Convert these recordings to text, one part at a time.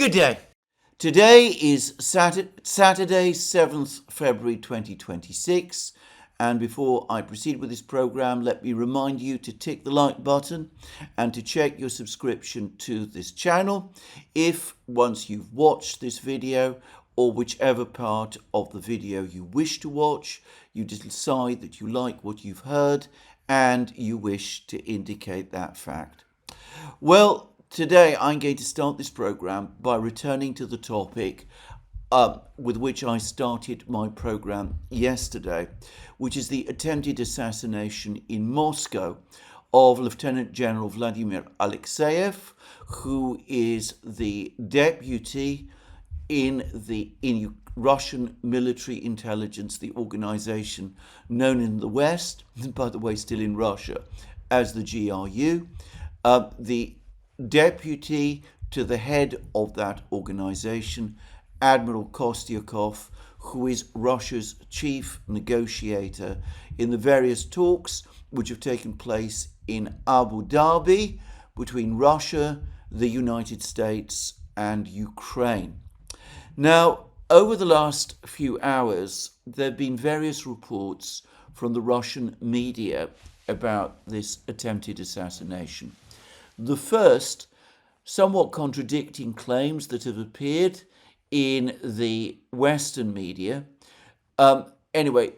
Good day. Today is Saturday, 7th February 2026. And before I proceed with this program, let me remind you to tick the like button and to check your subscription to this channel if, once you've watched this video or whichever part of the video you wish to watch, you decide that you like what you've heard and you wish to indicate that fact. Well, today I'm going to start this program by returning to the topic with which I started my program yesterday, which is the attempted assassination in Moscow of Lieutenant General Vladimir Alexeyev, who is the deputy in Russian military intelligence, the organization known in the West, by the way, still in Russia, as the GRU, the deputy to the head of that organization, Admiral Kostyakov, who is Russia's chief negotiator in the various talks which have taken place in Abu Dhabi between Russia, the United States, and Ukraine. Now, over the last few hours, there have been various reports from the Russian media about this attempted assassination. The first, somewhat contradicting claims that have appeared in the Western media. Anyway,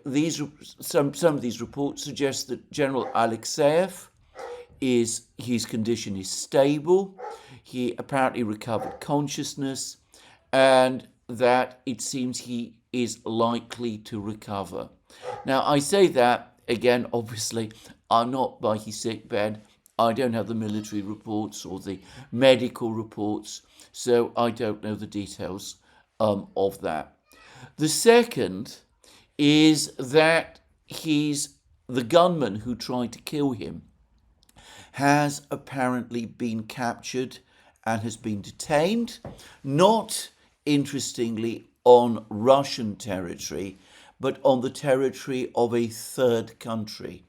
some of these reports suggest that General Alexeyev his condition is stable. He apparently recovered consciousness, and that it seems he is likely to recover. Now, I say that again. Obviously, I'm not by his sick bed. I don't have the military reports or the medical reports, so I don't know the details of that. The second is that the gunman who tried to kill him has apparently been captured and has been detained, not, interestingly, on Russian territory, but on the territory of a third country.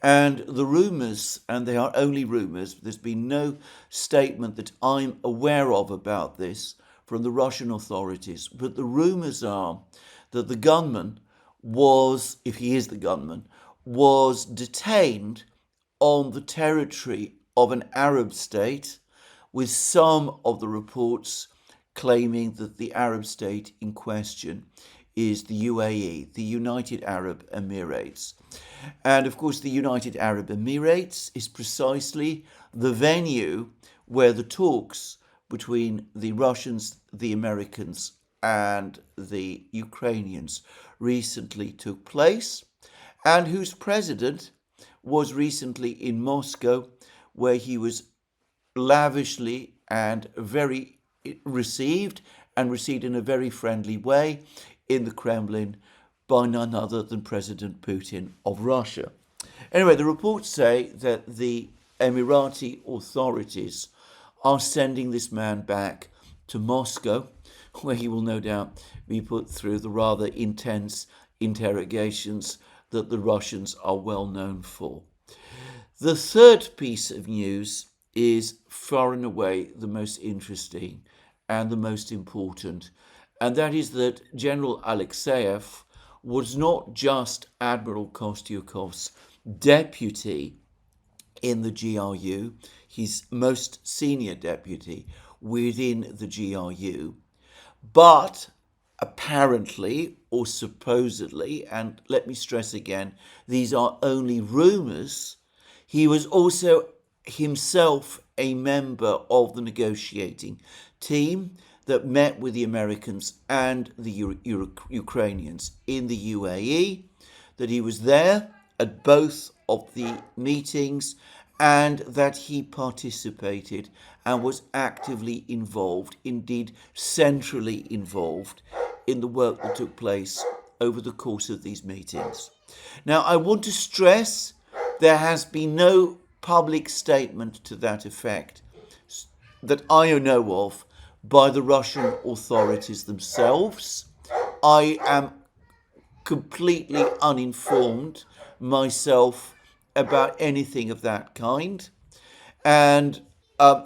And the rumours, and they are only rumours, there's been no statement that I'm aware of about this from the Russian authorities, but the rumours are that the gunman was, if he is the gunman, was detained on the territory of an Arab state, with some of the reports claiming that the Arab state in question is the UAE, the United Arab Emirates. And of course, the United Arab Emirates is precisely the venue where the talks between the Russians, the Americans, and the Ukrainians recently took place, and whose president was recently in Moscow, where he was lavishly and very received in a very friendly way in the Kremlin by none other than President Putin of Russia. Anyway, the reports say that the Emirati authorities are sending this man back to Moscow, where he will no doubt be put through the rather intense interrogations that the Russians are well known for. The third piece of news is far and away the most interesting and the most important, and that is that General Alexeyev was not just Admiral Kostyakov's deputy in the GRU, his most senior deputy within the GRU, but apparently or supposedly, and let me stress again, these are only rumours, he was also himself a member of the negotiating team that met with the Americans and the Ukrainians in the UAE, that he was there at both of the meetings, and that he participated and was actively involved, indeed centrally involved, in the work that took place over the course of these meetings. Now, I want to stress there has been no public statement to that effect that I know of by the Russian authorities themselves. I am completely uninformed myself about anything of that kind. And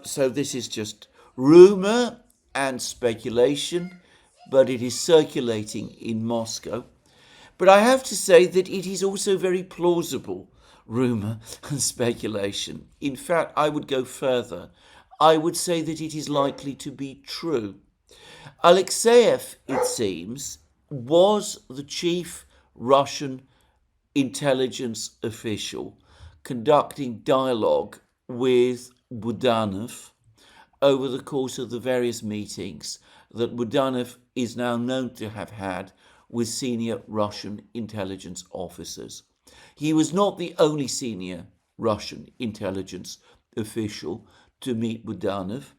so this is just rumour and speculation, but it is circulating in Moscow. But I have to say that it is also very plausible rumour and speculation. In fact, I would go further. I would say that it is likely to be true. Alexeyev, it seems, was the chief Russian intelligence official conducting dialogue with Budanov over the course of the various meetings that Budanov is now known to have had with senior Russian intelligence officers. He was not the only senior Russian intelligence official to meet Budanov.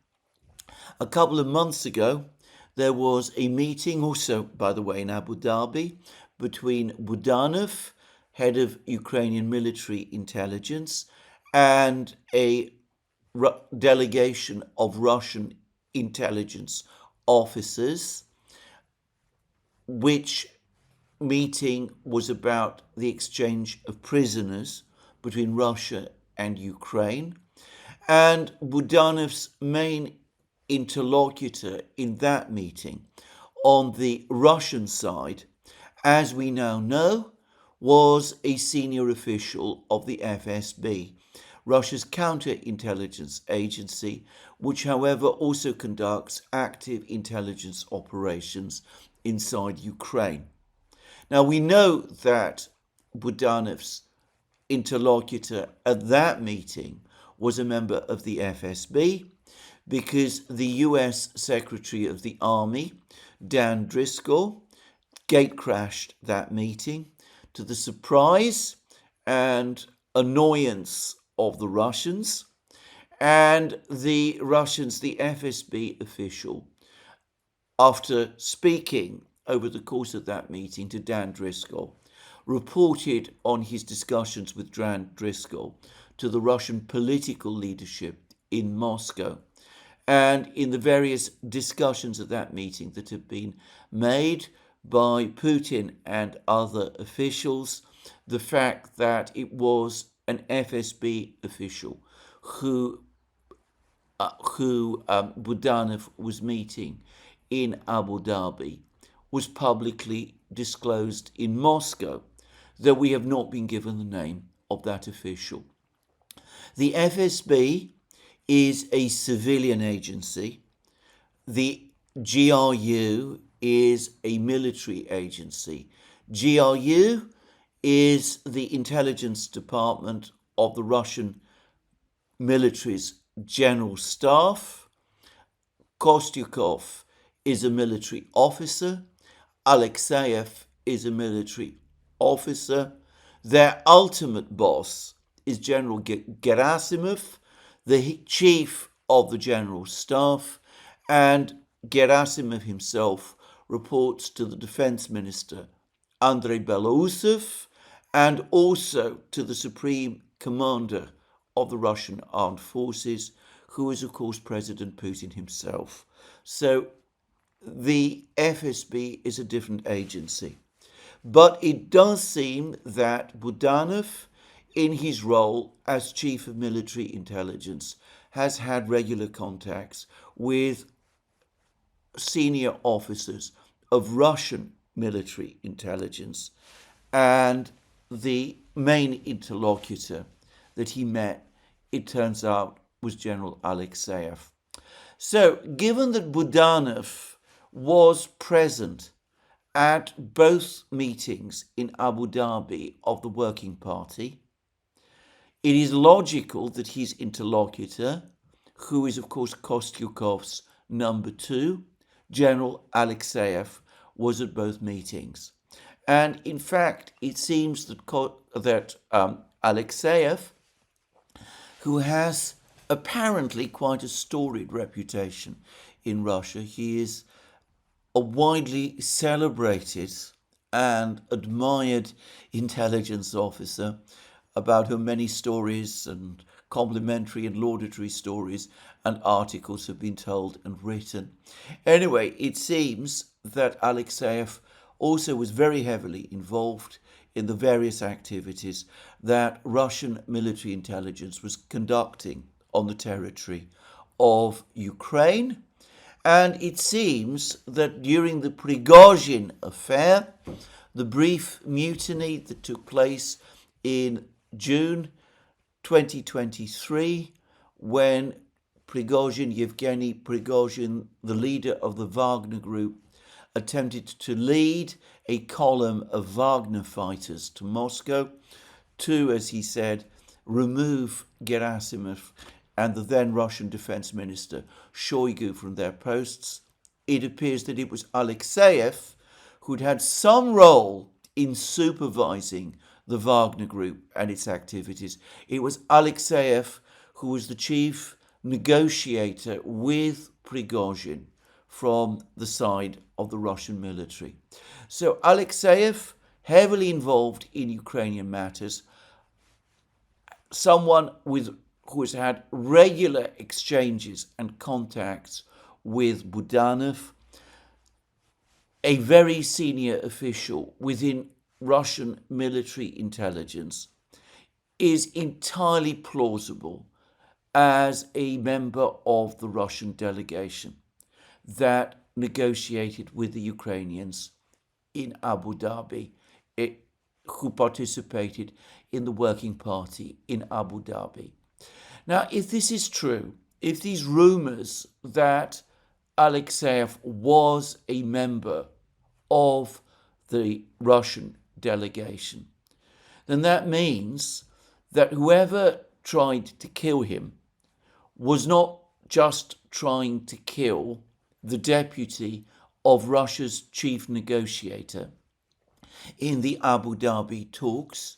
A couple of months ago, there was a meeting, also, by the way, in Abu Dhabi, between Budanov, head of Ukrainian military intelligence, and a delegation of Russian intelligence officers, which meeting was about the exchange of prisoners between Russia and Ukraine. And Budanov's main interlocutor in that meeting on the Russian side, as we now know, was a senior official of the FSB, Russia's counterintelligence agency, which, however, also conducts active intelligence operations inside Ukraine. Now, we know that Budanov's interlocutor at that meeting was a member of the FSB because the US Secretary of the Army, Dan Driscoll, gatecrashed that meeting to the surprise and annoyance of the Russians, and the Russians, the FSB official, after speaking over the course of that meeting to Dan Driscoll, reported on his discussions with Dan Driscoll to the Russian political leadership in Moscow. And in the various discussions at that meeting that have been made by Putin and other officials, the fact that it was an FSB official who Budanov was meeting in Abu Dhabi was publicly disclosed in Moscow, though we have not been given the name of that official. The FSB is a civilian agency. The GRU is a military agency. GRU is the intelligence department of the Russian military's general staff. Kostyukov is a military officer. Alexeyev is a military officer. Their ultimate boss is General Gerasimov, the chief of the general staff, and Gerasimov himself reports to the defense minister, Andrei Belousov, and also to the supreme commander of the Russian armed forces, who is, of course, President Putin himself. So the FSB is a different agency. But it does seem that Budanov, in his role as chief of military intelligence, has had regular contacts with senior officers of Russian military intelligence, and the main interlocutor that he met, it turns out, was General Alexeyev. So, given that Budanov was present at both meetings in Abu Dhabi of the Working Party, it is logical that his interlocutor, who is of course Kostyukov's number two, General Alexeyev, was at both meetings. And in fact, it seems that Alexeyev, who has apparently quite a storied reputation in Russia, he is a widely celebrated and admired intelligence officer about whom many stories and complimentary and laudatory stories and articles have been told and written. Anyway, it seems that Alexeyev also was very heavily involved in the various activities that Russian military intelligence was conducting on the territory of Ukraine. And it seems that during the Prigozhin affair, the brief mutiny that took place in June 2023, when Yevgeny Prigozhin, the leader of the Wagner Group, attempted to lead a column of Wagner fighters to Moscow to, as he said, remove Gerasimov and the then Russian Defense Minister Shoigu from their posts. It appears that it was Alexeyev who'd had some role in supervising the Wagner Group and its activities. It was Alexeyev who was the chief negotiator with Prigozhin from the side of the Russian military. So Alexeyev, heavily involved in Ukrainian matters, someone who has had regular exchanges and contacts with Budanov, a very senior official within Russian military intelligence, is entirely plausible as a member of the Russian delegation that negotiated with the Ukrainians in Abu Dhabi, who participated in the Working Party in Abu Dhabi. Now, if this is true, if these rumors that Alexeyev was a member of the Russian delegation, then that means that whoever tried to kill him was not just trying to kill the deputy of Russia's chief negotiator in the Abu Dhabi talks.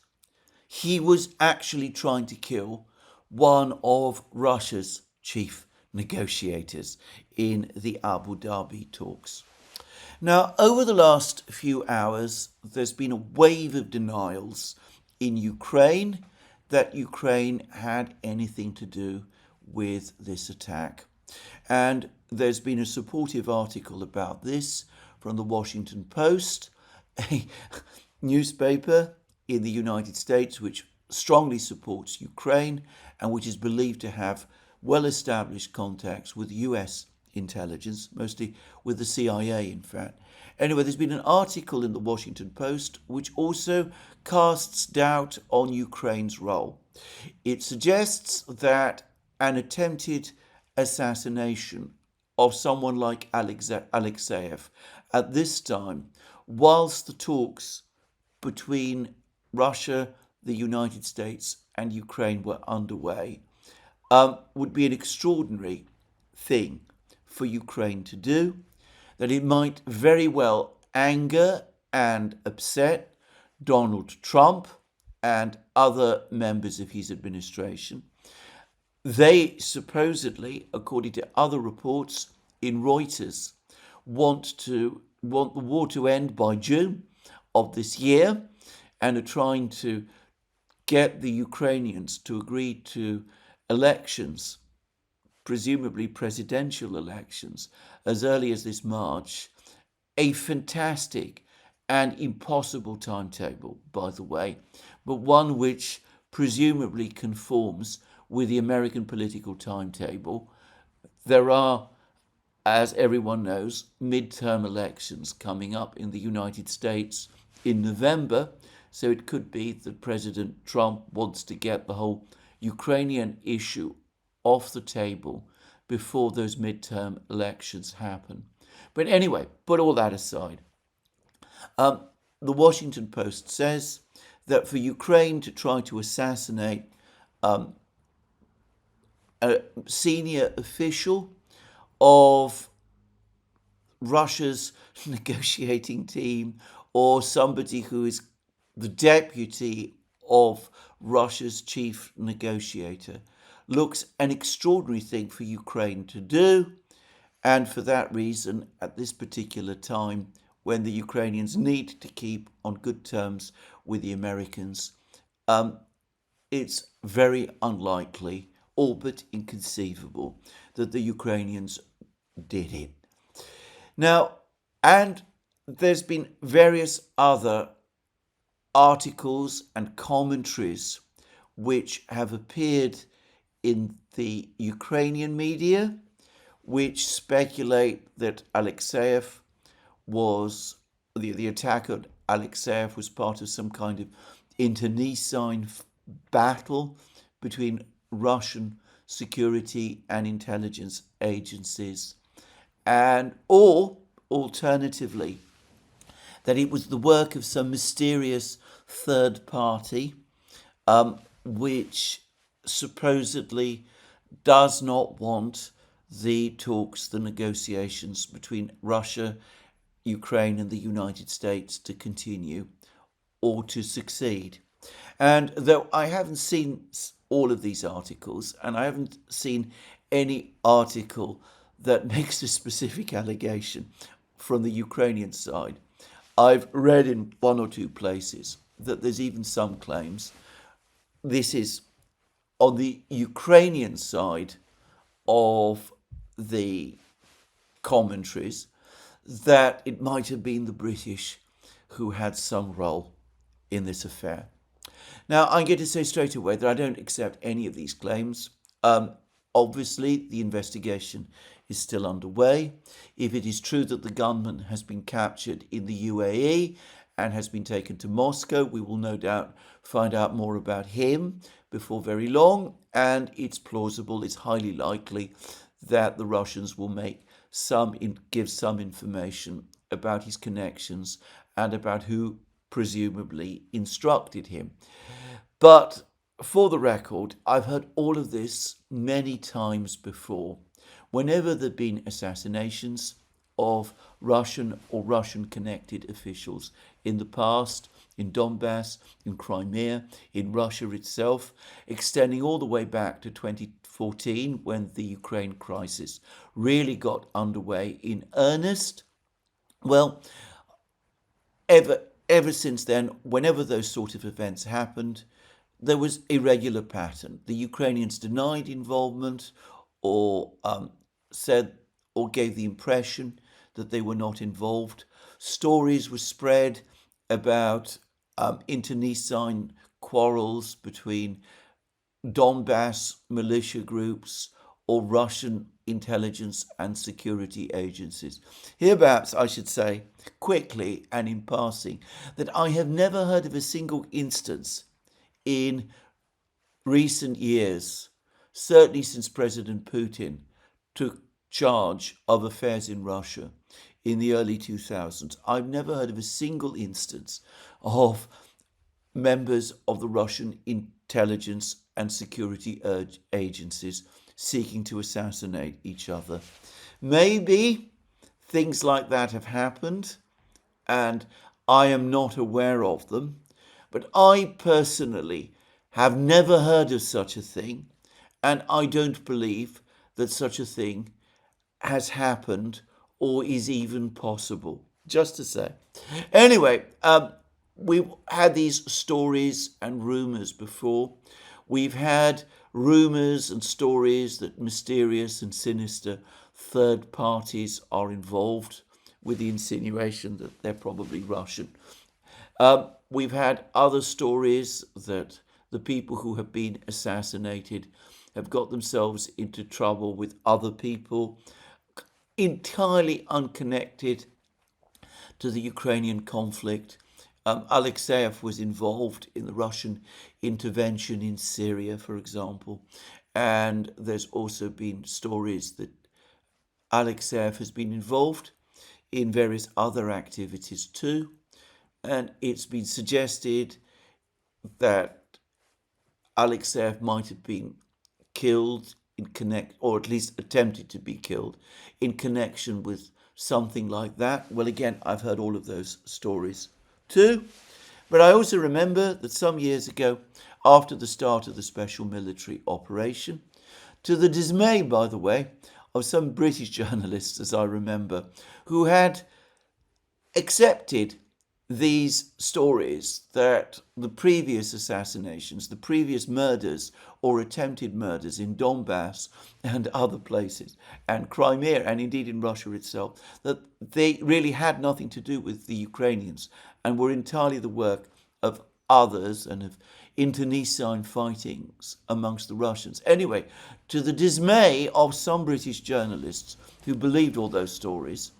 He was actually trying to kill one of Russia's chief negotiators in the Abu Dhabi talks. Now, over the last few hours, there's been a wave of denials in Ukraine that Ukraine had anything to do with this attack. And there's been a supportive article about this from the Washington Post, a newspaper in the United States which strongly supports Ukraine and which is believed to have well-established contacts with US intelligence, mostly with the CIA, in fact. Anyway, there's been an article in the Washington Post which also casts doubt on Ukraine's role. It suggests that an attempted assassination of someone like Alexeyev at this time, whilst the talks between Russia, the United States and Ukraine were underway, would be an extraordinary thing for Ukraine to do, that it might very well anger and upset Donald Trump and other members of his administration. They supposedly, according to other reports in Reuters, want the war to end by June of this year and are trying to get the Ukrainians to agree to elections, presumably presidential elections, as early as this March. A fantastic and impossible timetable, by the way, but one which presumably conforms with the American political timetable. There are, as everyone knows, midterm elections coming up in the United States in November, so it could be that President Trump wants to get the whole Ukrainian issue off the table before those midterm elections happen. But anyway, put all that aside. The Washington Post says that for Ukraine to try to assassinate a senior official of Russia's negotiating team or somebody who is the deputy of Russia's chief negotiator looks an extraordinary thing for Ukraine to do. And for that reason, at this particular time, when the Ukrainians need to keep on good terms with the Americans, it's very unlikely, all but inconceivable, that the Ukrainians did it. Now, and there's been various other articles and commentaries which have appeared in the Ukrainian media, which speculate that Alexeyev was, the attack on Alexeyev was part of some kind of internecine battle between Russian security and intelligence agencies, and or alternatively that it was the work of some mysterious third party, which supposedly does not want the talks, the negotiations between Russia, Ukraine, and the United States to continue or to succeed. And though I haven't seen all of these articles, and I haven't seen any article that makes a specific allegation from the Ukrainian side, I've read in one or two places that there's even some claims this is on the Ukrainian side of the commentaries that it might have been the British who had some role in this affair. Now, I'm going to say straight away that I don't accept any of these claims. Obviously, the investigation is still underway. If it is true that the gunman has been captured in the UAE and has been taken to Moscow, we will no doubt find out more about him before very long. And it's plausible, it's highly likely that the Russians will give some information about his connections and about who presumably instructed him. But for the record, I've heard all of this many times before. Whenever there have been assassinations of Russian or Russian-connected officials in the past, in Donbass, in Crimea, in Russia itself, extending all the way back to 2014 when the Ukraine crisis really got underway in earnest. Well, ever since then, whenever those sort of events happened, there was a regular pattern. The Ukrainians denied involvement or said or gave the impression that they were not involved. Stories were spread about internecine quarrels between Donbass militia groups or Russian intelligence and security agencies. Here, perhaps I should say, quickly and in passing, that I have never heard of a single instance in recent years, certainly since President Putin took charge of affairs in Russia in the early 2000s. I've never heard of a single instance of members of the Russian intelligence and security agencies seeking to assassinate each other. Maybe things like that have happened and I am not aware of them, but I personally have never heard of such a thing, and I don't believe that such a thing has happened or is even possible, just to say. Anyway, we've had these stories and rumours before. We've had rumours and stories that mysterious and sinister third parties are involved, with the insinuation that they're probably Russian. We've had other stories that the people who have been assassinated have got themselves into trouble with other people entirely unconnected to the Ukrainian conflict. Alexeyev was involved in the Russian intervention in Syria, for example, and there's also been stories that Alexeyev has been involved in various other activities too, and it's been suggested that Alexeyev might have been killed or at least attempted to be killed in connection with something like that. Well, again, I've heard all of those stories too. But I also remember that some years ago, after the start of the special military operation, to the dismay, by the way, of some British journalists, as I remember, who had accepted these stories that the previous assassinations, the previous murders or attempted murders in Donbass and other places, and Crimea, and indeed in Russia itself, that they really had nothing to do with the Ukrainians and were entirely the work of others and of internecine fightings amongst the Russians. Anyway, to the dismay of some British journalists who believed all those stories,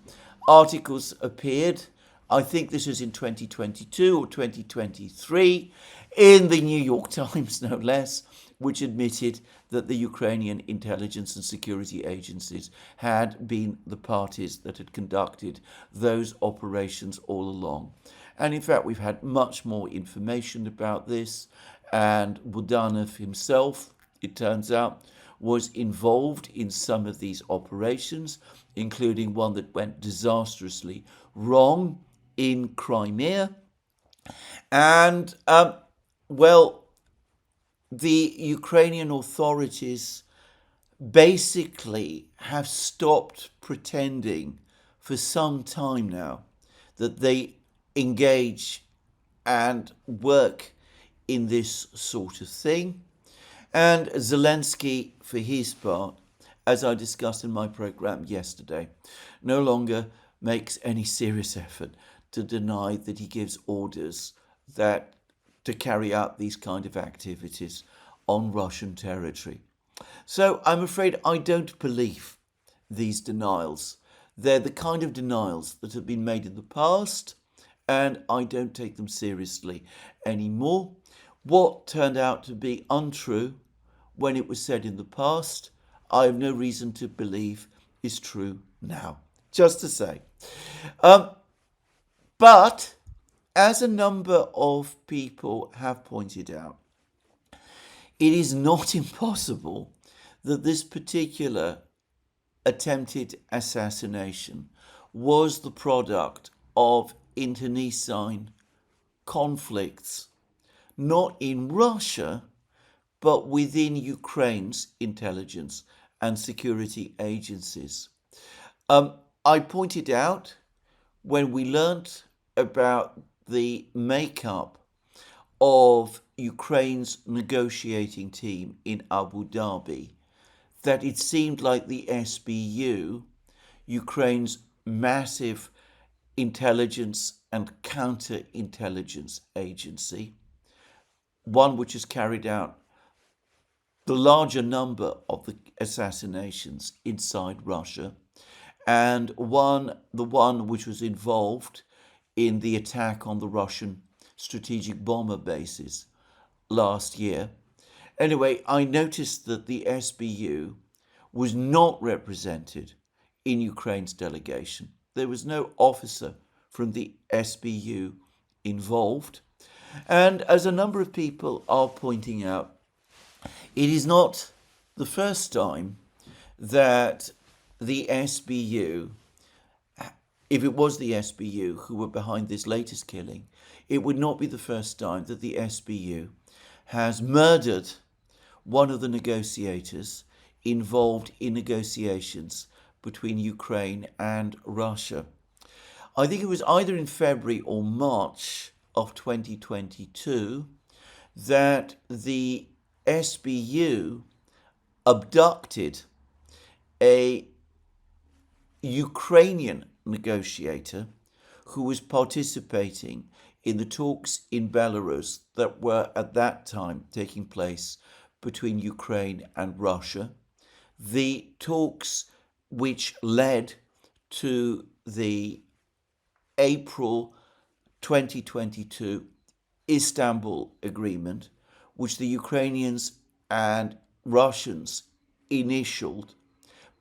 articles appeared, I think this was in 2022 or 2023, in the New York Times, no less, which admitted that the Ukrainian intelligence and security agencies had been the parties that had conducted those operations all along. And in fact, we've had much more information about this, and Budanov himself, it turns out, was involved in some of these operations, including one that went disastrously wrong in Crimea. And, the Ukrainian authorities basically have stopped pretending for some time now that they engage and work in this sort of thing. And Zelensky, for his part, as I discussed in my program yesterday, no longer makes any serious effort to deny that he gives orders that to carry out these kind of activities on Russian territory. So I'm afraid I don't believe these denials. They're the kind of denials that have been made in the past, and I don't take them seriously anymore. What turned out to be untrue when it was said in the past, I have no reason to believe is true now. Just to say. But as a number of people have pointed out, it is not impossible that this particular attempted assassination was the product of internecine conflicts, not in Russia, but within Ukraine's intelligence and security agencies. I pointed out when we learnt about the makeup of Ukraine's negotiating team in Abu Dhabi that it seemed like the SBU, Ukraine's massive intelligence and counterintelligence agency, one which has carried out the larger number of the assassinations inside Russia, and the one which was involved in the attack on the Russian strategic bomber bases last year. Anyway, I noticed that the SBU was not represented in Ukraine's delegation. There was no officer from the SBU involved. And as a number of people are pointing out, it is not the first time that the SBU, if it was the SBU who were behind this latest killing, it would not be the first time that the SBU has murdered one of the negotiators involved in negotiations between Ukraine and Russia. I think it was either in February or March of 2022 that the SBU abducted a Ukrainian negotiator who was participating in the talks in Belarus that were at that time taking place between Ukraine and Russia. The talks which led to the April 2022 Istanbul Agreement, which the Ukrainians and Russians initialed,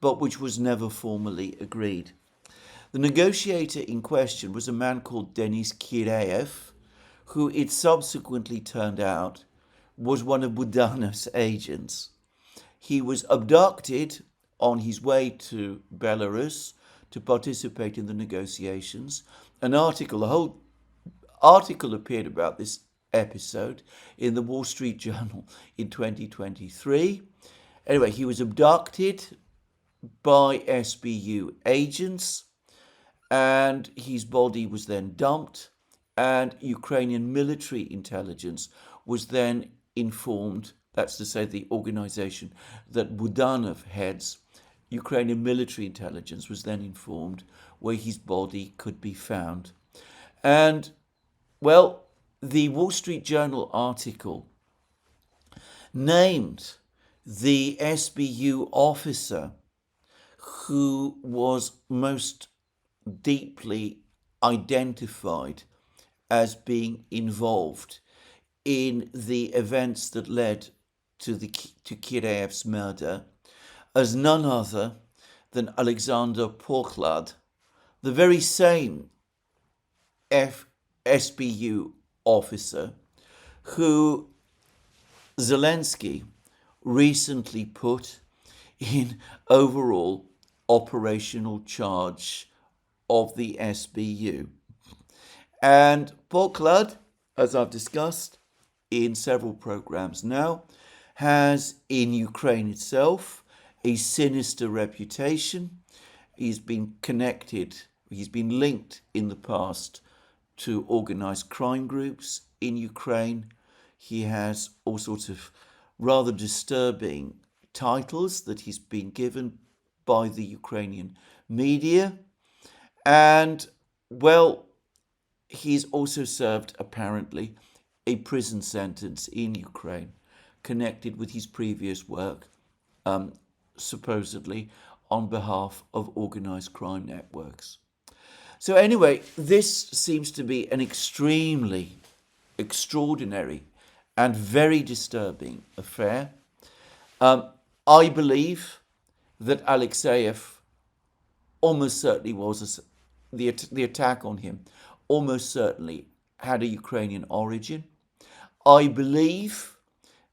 but which was never formally agreed. The negotiator in question was a man called Denis Kireev, who it subsequently turned out was one of Budanov's agents. He was abducted on his way to Belarus to participate in the negotiations. A whole article appeared about this episode in the Wall Street Journal in 2023. Anyway, he was abducted by SBU agents, and his body was then dumped, and Ukrainian military intelligence was then informed, that's to say the organization that Budanov heads, Ukrainian military intelligence was then informed where his body could be found. And, well, the Wall Street Journal article named the SBU officer who was most deeply identified as being involved in the events that led to Kirill's murder as none other than Alexander Poklad, the very same SBU officer who Zelensky recently put in overall operational charge of the SBU. And Poklad, as I've discussed in several programs now, has in Ukraine itself a sinister reputation. He's been linked in the past to organized crime groups in Ukraine. He has all sorts of rather disturbing titles that he's been given by the Ukrainian media. And, well, he's also served, apparently, a prison sentence in Ukraine connected with his previous work, supposedly on behalf of organized crime networks. So anyway, this seems to be an extremely extraordinary and very disturbing affair. I believe that Alexeyev almost certainly was the attack on him almost certainly had a Ukrainian origin. I believe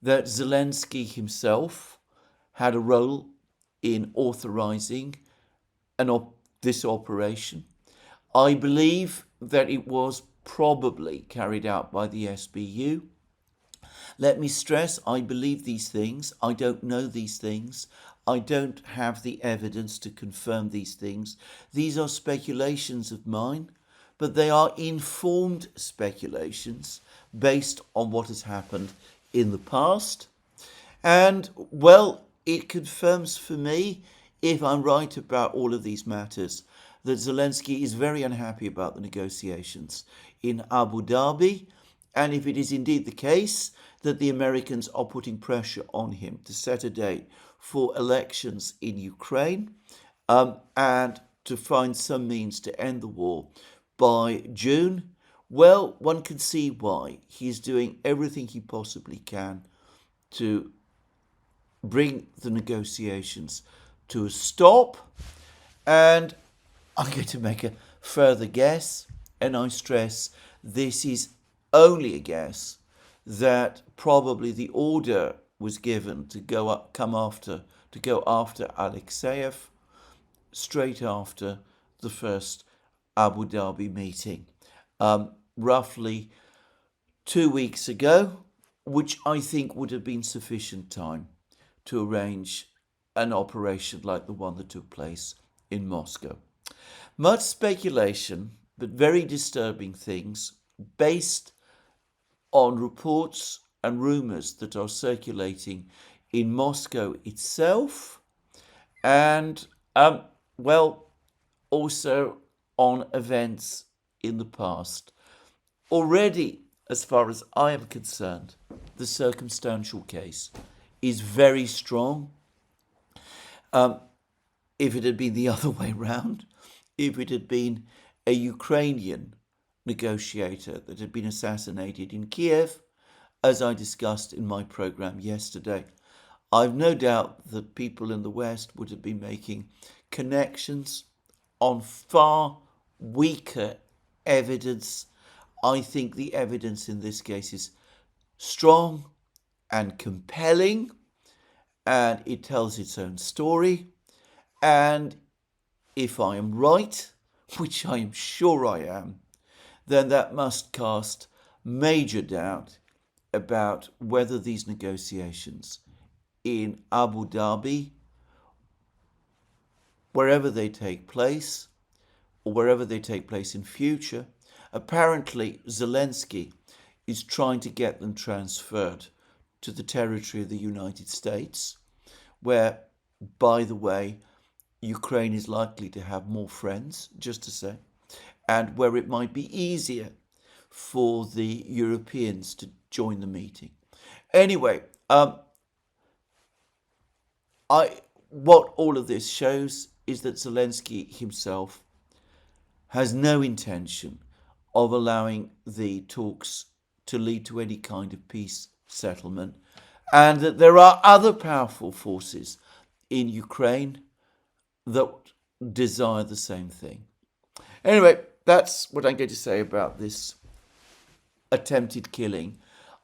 that Zelensky himself had a role in authorizing this operation. I believe that it was probably carried out by the SBU. Let me stress, I believe these things. I don't know these things. I don't have the evidence to confirm these things. These are speculations of mine, but they are informed speculations based on what has happened in the past. And, well, it confirms for me, if I'm right about all of these matters, that Zelensky is very unhappy about the negotiations in Abu Dhabi, and if it is indeed the case that the Americans are putting pressure on him to set a date for elections in Ukraine, and to find some means to end the war by June, well, one can see why he's doing everything he possibly can to bring the negotiations to a stop. And I'm going to make a further guess, and I stress this is only a guess, that probably the order was given to go after Alexeyev straight after the first Abu Dhabi meeting, roughly 2 weeks ago, which I think would have been sufficient time to arrange an operation like the one that took place in Moscow. Much speculation, but very disturbing things based on reports and rumors that are circulating in Moscow itself, and, well, also on events in the past. Already, as far as I am concerned, the circumstantial case is very strong. If it had been the other way round, if it had been a Ukrainian negotiator that had been assassinated in Kiev, as I discussed in my program yesterday, I've no doubt that people in the West would have been making connections on far weaker evidence. I think the evidence in this case is strong and compelling, and it tells its own story. And if I am right, which I am sure I am, then that must cast major doubt about whether these negotiations in Abu Dhabi, wherever they take place, or wherever they take place in future, apparently Zelensky is trying to get them transferred to the territory of the United States, where, by the way, Ukraine is likely to have more friends, just to say, and where it might be easier for the Europeans to join the meeting. Anyway, what all of this shows is that Zelensky himself has no intention of allowing the talks to lead to any kind of peace settlement, and that there are other powerful forces in Ukraine that desire the same thing. Anyway, that's what I'm going to say about this attempted killing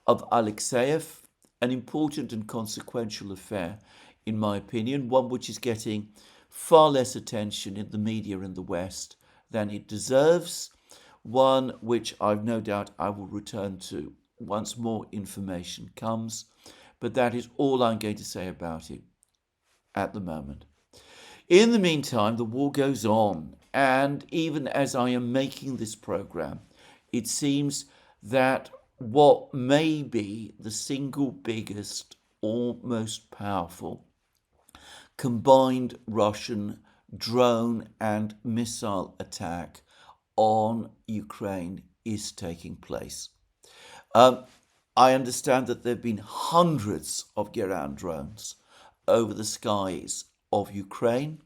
of Alexeyev, an important and consequential affair, in my opinion, one which is getting far less attention in the media in the West than it deserves, one which I've no doubt I will return to once more information comes, but that is all I'm going to say about it at the moment. In the meantime, the war goes on, and even as I am making this program, it seems that what may be the single biggest or most powerful combined Russian drone and missile attack on Ukraine is taking place. I understand that there have been hundreds of Iran drones over the skies of Ukraine.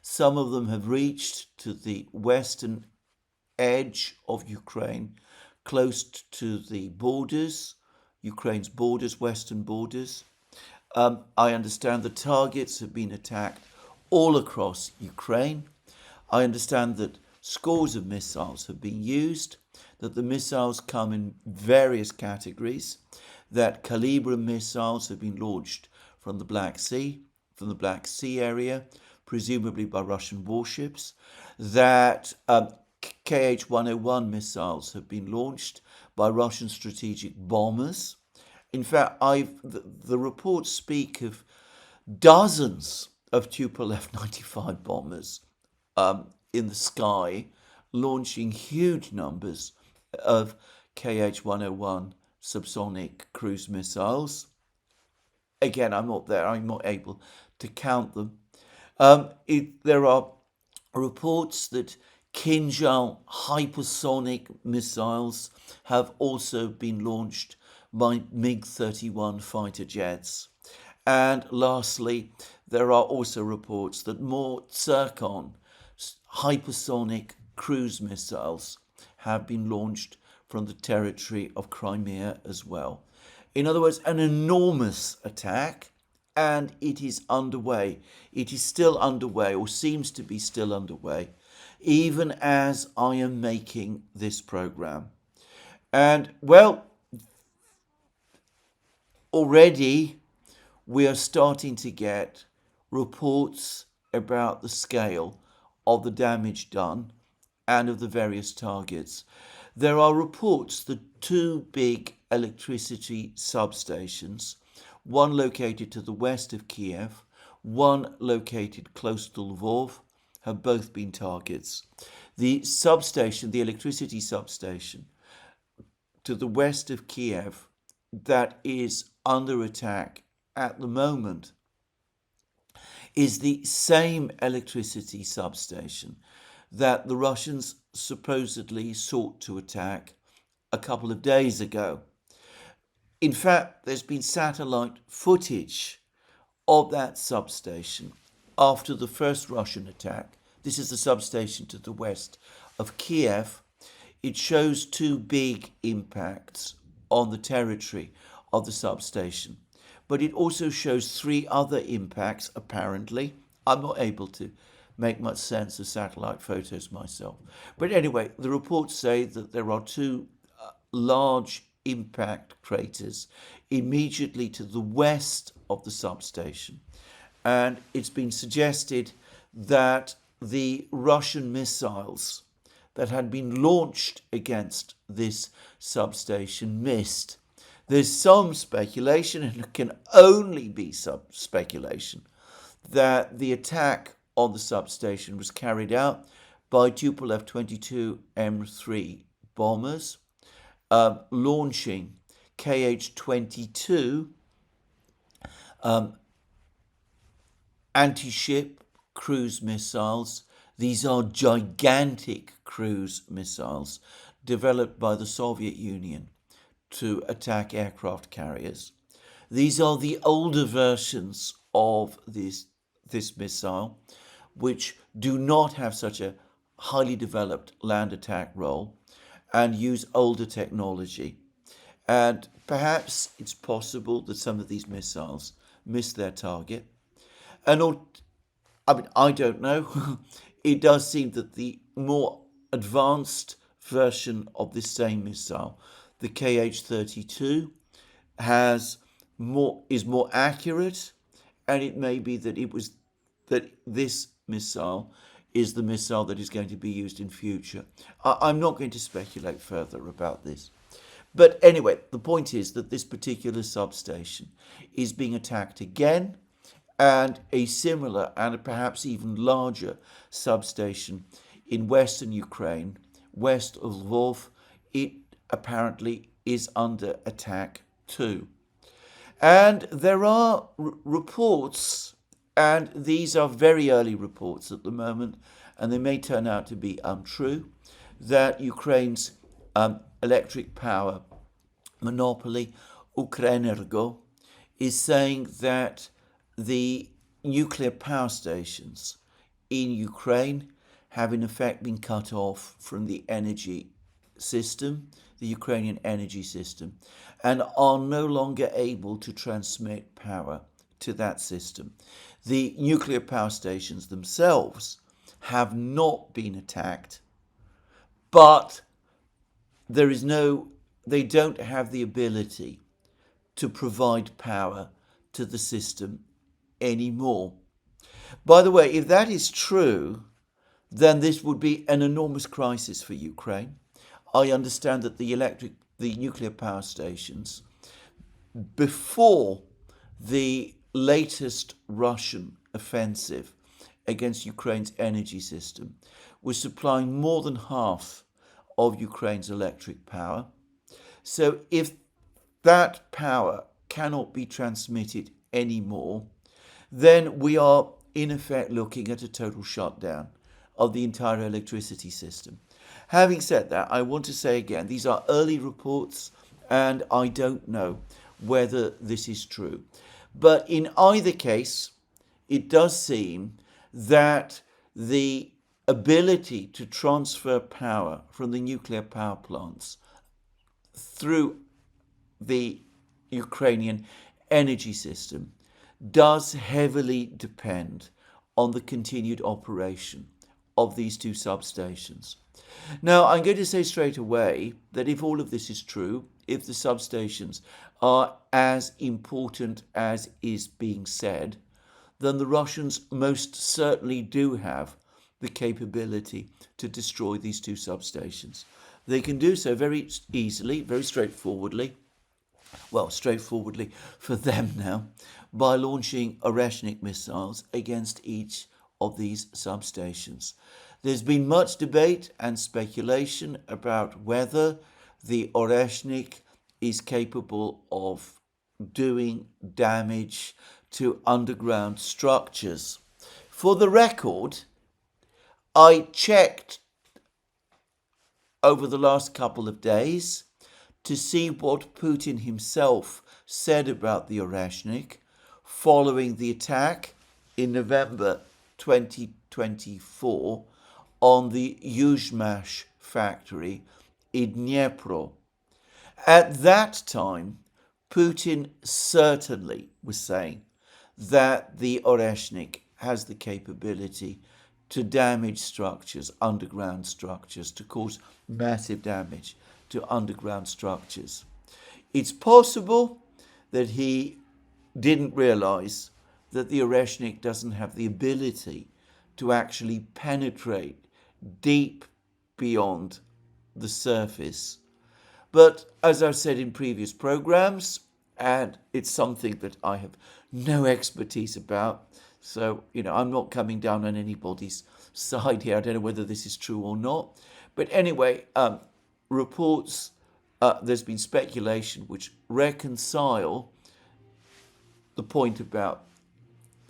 Some of them have reached to the western edge of Ukraine, close to the borders, Ukraine's borders, western borders. I understand the targets have been attacked all across Ukraine. I understand that scores of missiles have been used, that the missiles come in various categories, that Kalibra missiles have been launched from the Black Sea area, presumably by Russian warships, that Kh-101 missiles have been launched by Russian strategic bombers. In fact, the reports speak of dozens of Tupolev 95 bombers in the sky, launching huge numbers of Kh-101 subsonic cruise missiles. Again, I'm not there. I'm not able to count them. There are reports that Kinzhal hypersonic missiles have also been launched by MiG-31 fighter jets. And lastly, there are also reports that more Zircon hypersonic cruise missiles have been launched from the territory of Crimea as well. In other words, an enormous attack, and it is underway. It is still underway, or seems to be still underway, even as I am making this program. And, well, already we are starting to get reports about the scale of the damage done and of the various targets. There are reports that two big electricity substations, one located to the west of Kiev, one located close to Lvov, have both been targets. The substation, the electricity substation to the west of Kiev, that is under attack at the moment, is the same electricity substation that the Russians supposedly sought to attack a couple of days ago. In fact, there's been satellite footage of that substation after the first Russian attack. This is the substation to the west of Kiev. It shows two big impacts on the territory of the substation, but it also shows three other impacts, apparently. I'm not able to make much sense of satellite photos myself. But anyway, the reports say that there are two large impact craters immediately to the west of the substation. And it's been suggested that the Russian missiles that had been launched against this substation missed. There's some speculation, and it can only be speculation, that the attack on the substation was carried out by Tupolev 22 M3 bombers, launching Kh-22 anti-ship cruise missiles. These are gigantic cruise missiles developed by the Soviet Union to attack aircraft carriers. These are the older versions of these this missile, which do not have such a highly developed land attack role and use older technology. And perhaps it's possible that some of these missiles miss their target. And I don't know. It does seem that the more advanced version of this same missile, the KH-32, is more accurate, and it may be that this missile is the missile that is going to be used in future. I'm not going to speculate further about this. But anyway, the point is that this particular substation is being attacked again, and a similar and perhaps even larger substation in western Ukraine, west of Lvov, it apparently is under attack too. And there are reports, and these are very early reports at the moment, and they may turn out to be untrue, that Ukraine's electric power monopoly, Ukrenergo, is saying that the nuclear power stations in Ukraine have in effect been cut off from the energy system, the Ukrainian energy system, and are no longer able to transmit power to that system. The nuclear power stations themselves have not been attacked, but they don't have the ability to provide power to the system anymore. By the way, if that is true, then this would be an enormous crisis for Ukraine. I understand that the nuclear power stations, before the latest Russian offensive against Ukraine's energy system, was supplying more than half of Ukraine's electric power. So if that power cannot be transmitted anymore, then we are in effect looking at a total shutdown of the entire electricity system. Having said that, I want to say again, these are early reports and I don't know whether this is true. But in either case, it does seem that the ability to transfer power from the nuclear power plants through the Ukrainian energy system does heavily depend on the continued operation of these two substations. Now, I'm going to say straight away that if all of this is true, if the substations are as important as is being said, then the Russians most certainly do have the capability to destroy these two substations. They can do so very easily, very straightforwardly for them now, by launching Oreshnik missiles against each of these substations. There's been much debate and speculation about whether the Oreshnik is capable of doing damage to underground structures. For the record, I checked over the last couple of days to see what Putin himself said about the Oreshnik following the attack in November 2024 on the Yuzhmash factory in Dnipro. At that time, Putin certainly was saying that the Oreshnik has the capability to damage structures, underground structures, to cause massive damage to underground structures. It's possible that he didn't realize that the Oreshnik doesn't have the ability to actually penetrate deep beyond the surface. But as I've said in previous programs, and it's something that I have no expertise about, so, I'm not coming down on anybody's side here. I don't know whether this is true or not. But anyway, reports, there's been speculation which reconcile the point about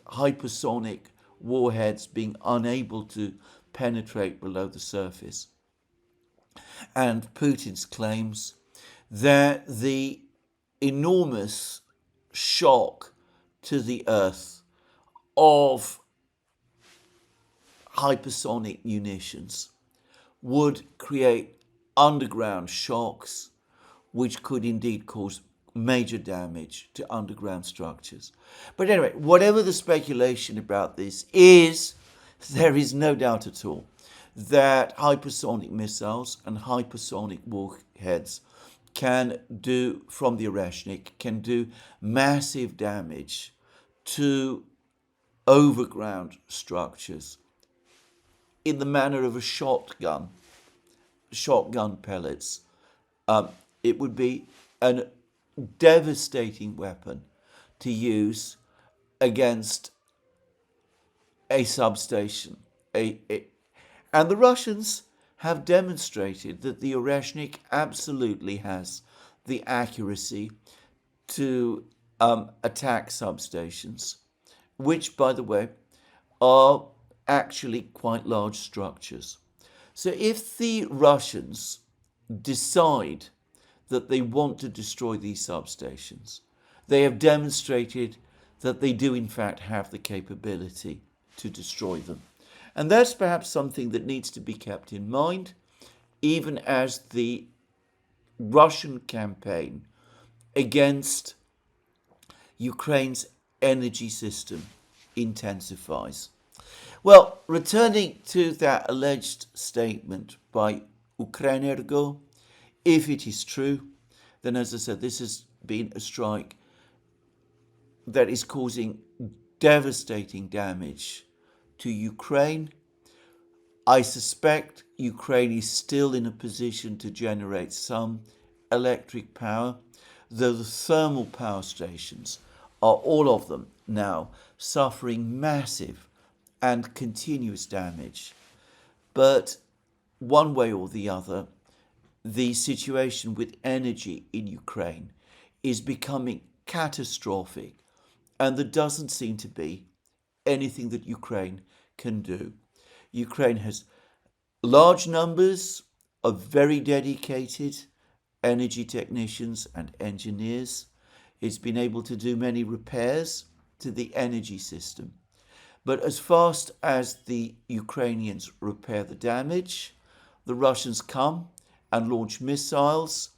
hypersonic warheads being unable to penetrate below the surface, and Putin's claims that the enormous shock to the earth of hypersonic munitions would create underground shocks which could indeed cause major damage to underground structures. But anyway, whatever the speculation about this is, there is no doubt at all that hypersonic missiles and hypersonic warheads can do, from the Oreshnik, can do massive damage to overground structures in the manner of a shotgun pellets. It would be a devastating weapon to use against a substation. And the Russians have demonstrated that the Oreshnik absolutely has the accuracy to attack substations, which, by the way, are actually quite large structures. So if the Russians decide that they want to destroy these substations, they have demonstrated that they do in fact have the capability to destroy them. And that's perhaps something that needs to be kept in mind, even as the Russian campaign against Ukraine's energy system intensifies. Well, returning to that alleged statement by Ukrenergo, if it is true, then as I said, this has been a strike that is causing devastating damage to Ukraine. I suspect Ukraine is still in a position to generate some electric power, though the thermal power stations are, all of them now, suffering massive and continuous damage. But one way or the other, the situation with energy in Ukraine is becoming catastrophic, and there doesn't seem to be anything that Ukraine can do. Ukraine has large numbers of very dedicated energy technicians and engineers. It's been able to do many repairs to the energy system. But as fast as the Ukrainians repair the damage, the Russians come and launch missiles,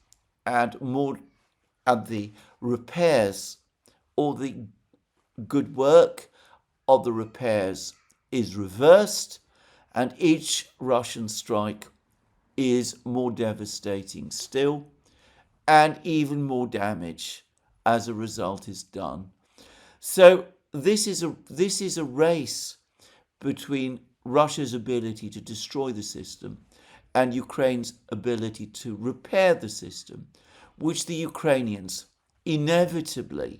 and the repairs or the good work of the repairs is reversed, and each Russian strike is more devastating still, and even more damage as a result is done. So this is a race between Russia's ability to destroy the system and Ukraine's ability to repair the system, which the Ukrainians inevitably,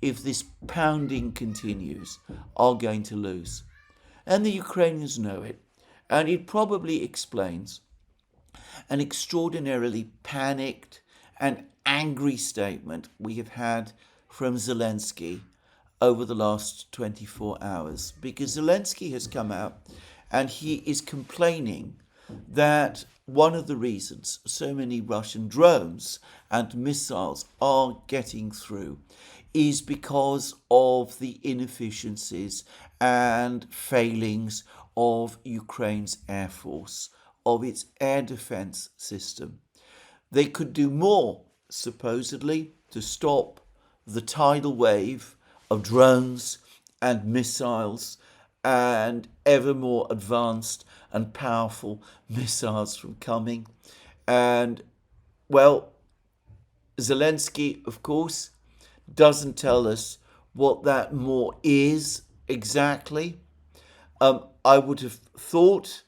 if this pounding continues, are going to lose. And the Ukrainians know it, and it probably explains an extraordinarily panicked and angry statement we have had from Zelensky over the last 24 hours, because Zelensky has come out and he is complaining that one of the reasons so many Russian drones and missiles are getting through is because of the inefficiencies and failings of Ukraine's air force, of its air defense system. They could do more, supposedly, to stop the tidal wave of drones and missiles and ever more advanced and powerful missiles from coming. And, well, Zelensky, of course, doesn't tell us what that more is exactly. I would have thought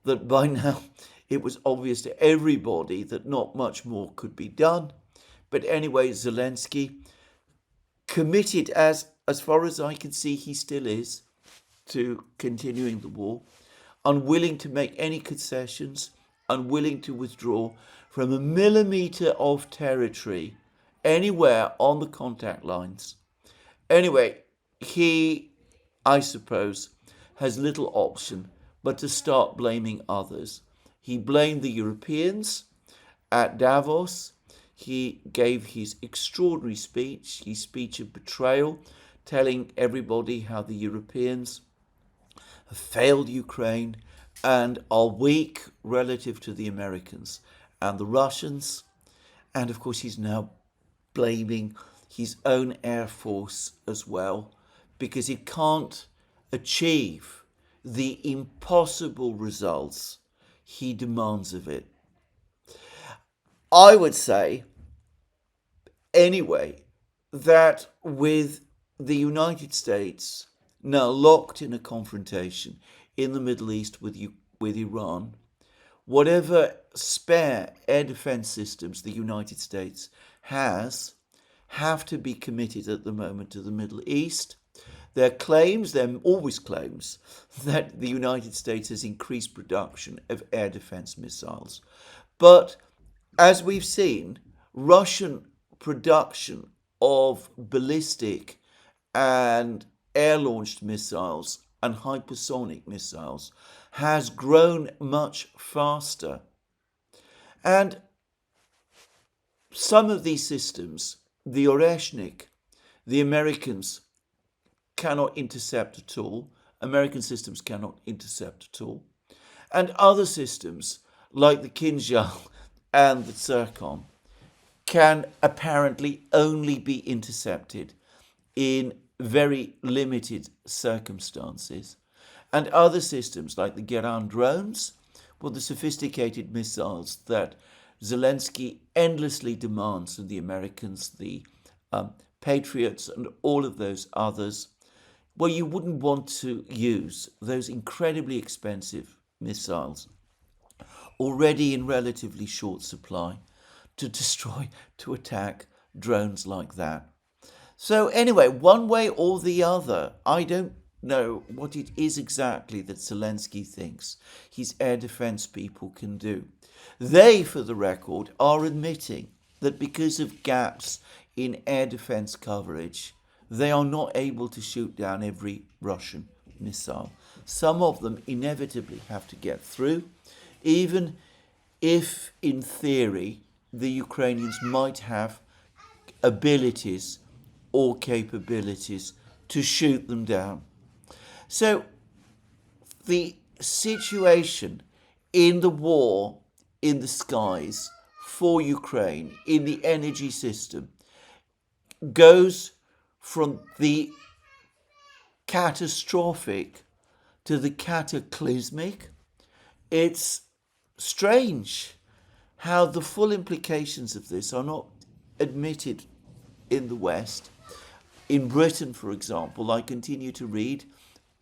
that by now it was obvious to everybody that not much more could be done. But anyway, Zelensky committed, as far as I can see, he still is, to continuing the war, unwilling to make any concessions, unwilling to withdraw from a millimetre of territory anywhere on the contact lines. Anyway, he, I suppose, has little option but to start blaming others. He blamed the Europeans at Davos. He gave his extraordinary speech, his speech of betrayal, telling everybody how the Europeans have failed Ukraine and are weak relative to the Americans and the Russians. And of course, he's now blaming his own air force as well, because he can't achieve the impossible results he demands of it. I would say, anyway, that with the United States now locked in a confrontation in the Middle East with Iran, whatever spare air defense systems the United States has have to be committed at the moment to the Middle East. There are always claims, that the United States has increased production of air defense missiles. But as we've seen, Russian production of ballistic and air-launched missiles and hypersonic missiles has grown much faster. And some of these systems, the Oreshnik, the Americans cannot intercept at all. American systems cannot intercept at all. And other systems, like the Kinzhal and the Zircon, can apparently only be intercepted in very limited circumstances. And other systems, like the Geran drones, well, the sophisticated missiles that Zelensky endlessly demands from the Americans, the Patriots and all of those others, well, you wouldn't want to use those incredibly expensive missiles, already in relatively short supply, to attack drones like that. So anyway, one way or the other, I don't know what it is exactly that Zelensky thinks his air defense people can do. They, for the record, are admitting that because of gaps in air defense coverage, they are not able to shoot down every Russian missile. Some of them inevitably have to get through, even if, in theory, the Ukrainians might have abilities or capabilities to shoot them down. So the situation in the war in the skies for Ukraine, in the energy system, goes from the catastrophic to the cataclysmic. It's strange how the full implications of this are not admitted in the West. In Britain, for example, I continue to read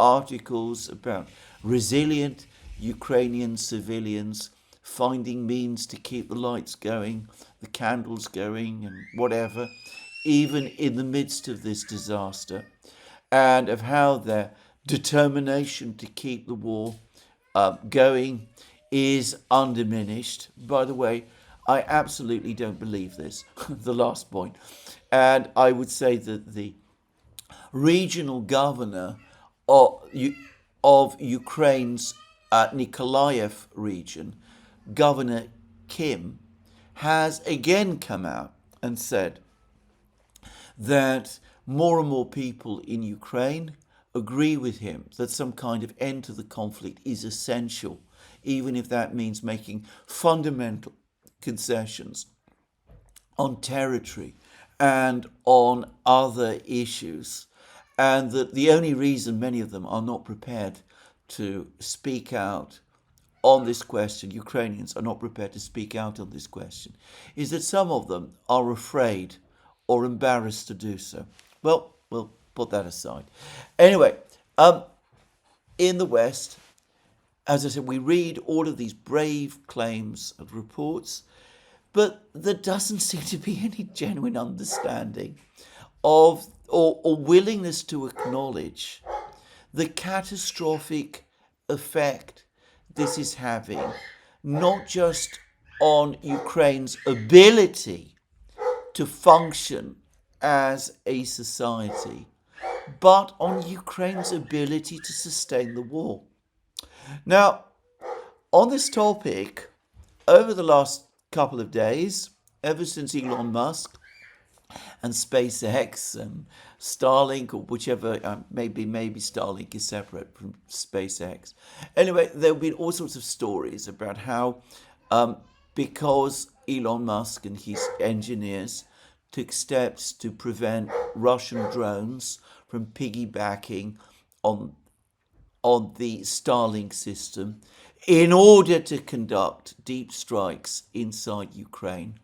articles about resilient Ukrainian civilians finding means to keep the lights going, the candles going, and whatever, even in the midst of this disaster, and of how their determination to keep the war going is undiminished. By the way, I absolutely don't believe this, the last point. And I would say that the regional governor of Ukraine's Nikolaev region, Governor Kim, has again come out and said that more and more people in Ukraine agree with him that some kind of end to the conflict is essential, even if that means making fundamental concessions on territory and on other issues, and that the only reason many of them are not prepared to speak out on this question, Ukrainians are not prepared to speak out on this question, is that some of them are afraid or embarrassed to do so. Well, we'll put that aside. Anyway, in the West, as I said, we read all of these brave claims and reports, but there doesn't seem to be any genuine understanding of or willingness to acknowledge the catastrophic effect this is having, not just on Ukraine's ability to function as a society, but on Ukraine's ability to sustain the war. Now, on this topic, over the last couple of days, ever since Elon Musk and SpaceX and Starlink, or whichever, maybe Starlink is separate from SpaceX. Anyway, there have been all sorts of stories about how, because Elon Musk and his engineers took steps to prevent Russian drones from piggybacking on the Starlink system in order to conduct deep strikes inside Ukraine.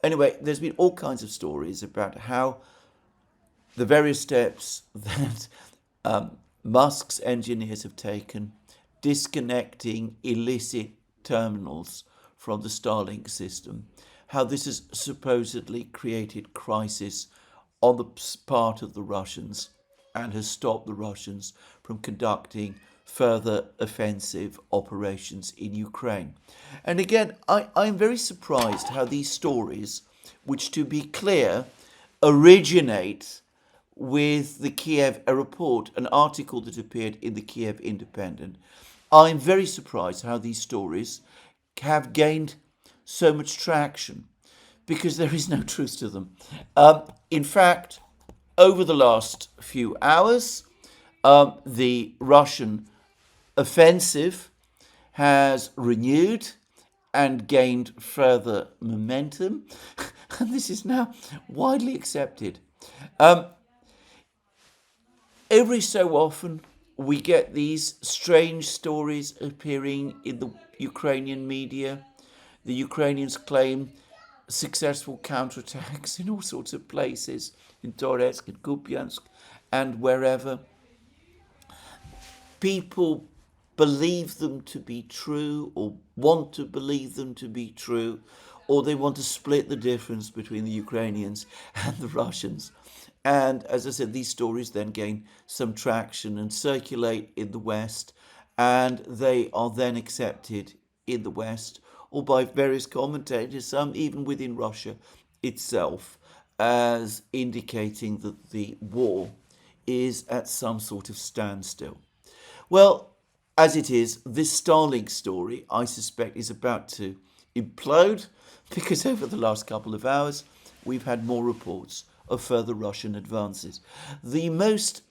Anyway, there's been all kinds of stories about how the various steps that Musk's engineers have taken, disconnecting illicit terminals from the Starlink system, how this has supposedly created crisis on the part of the Russians and has stopped the Russians from conducting further offensive operations in Ukraine. And again, I'm very surprised how these stories, which to be clear, originate with the Kiev report, an article that appeared in the Kiev Independent. I'm very surprised how these stories have gained so much traction, because there is no truth to them. In fact, over the last few hours, the Russian offensive has renewed and gained further momentum, and this is now widely accepted. Every so often, we get these strange stories appearing in the Ukrainian media. The Ukrainians claim successful counterattacks in all sorts of places, in Donetsk and Kupiansk and wherever. People believe them to be true, or want to believe them to be true, or they want to split the difference between the Ukrainians and the Russians. And as I said, these stories then gain some traction and circulate in the West, and they are then accepted in the West, or by various commentators, some even within Russia itself, as indicating that the war is at some sort of standstill. Well, as it is, this Starlink story, I suspect, is about to implode, because over the last couple of hours, we've had more reports of further Russian advances. The most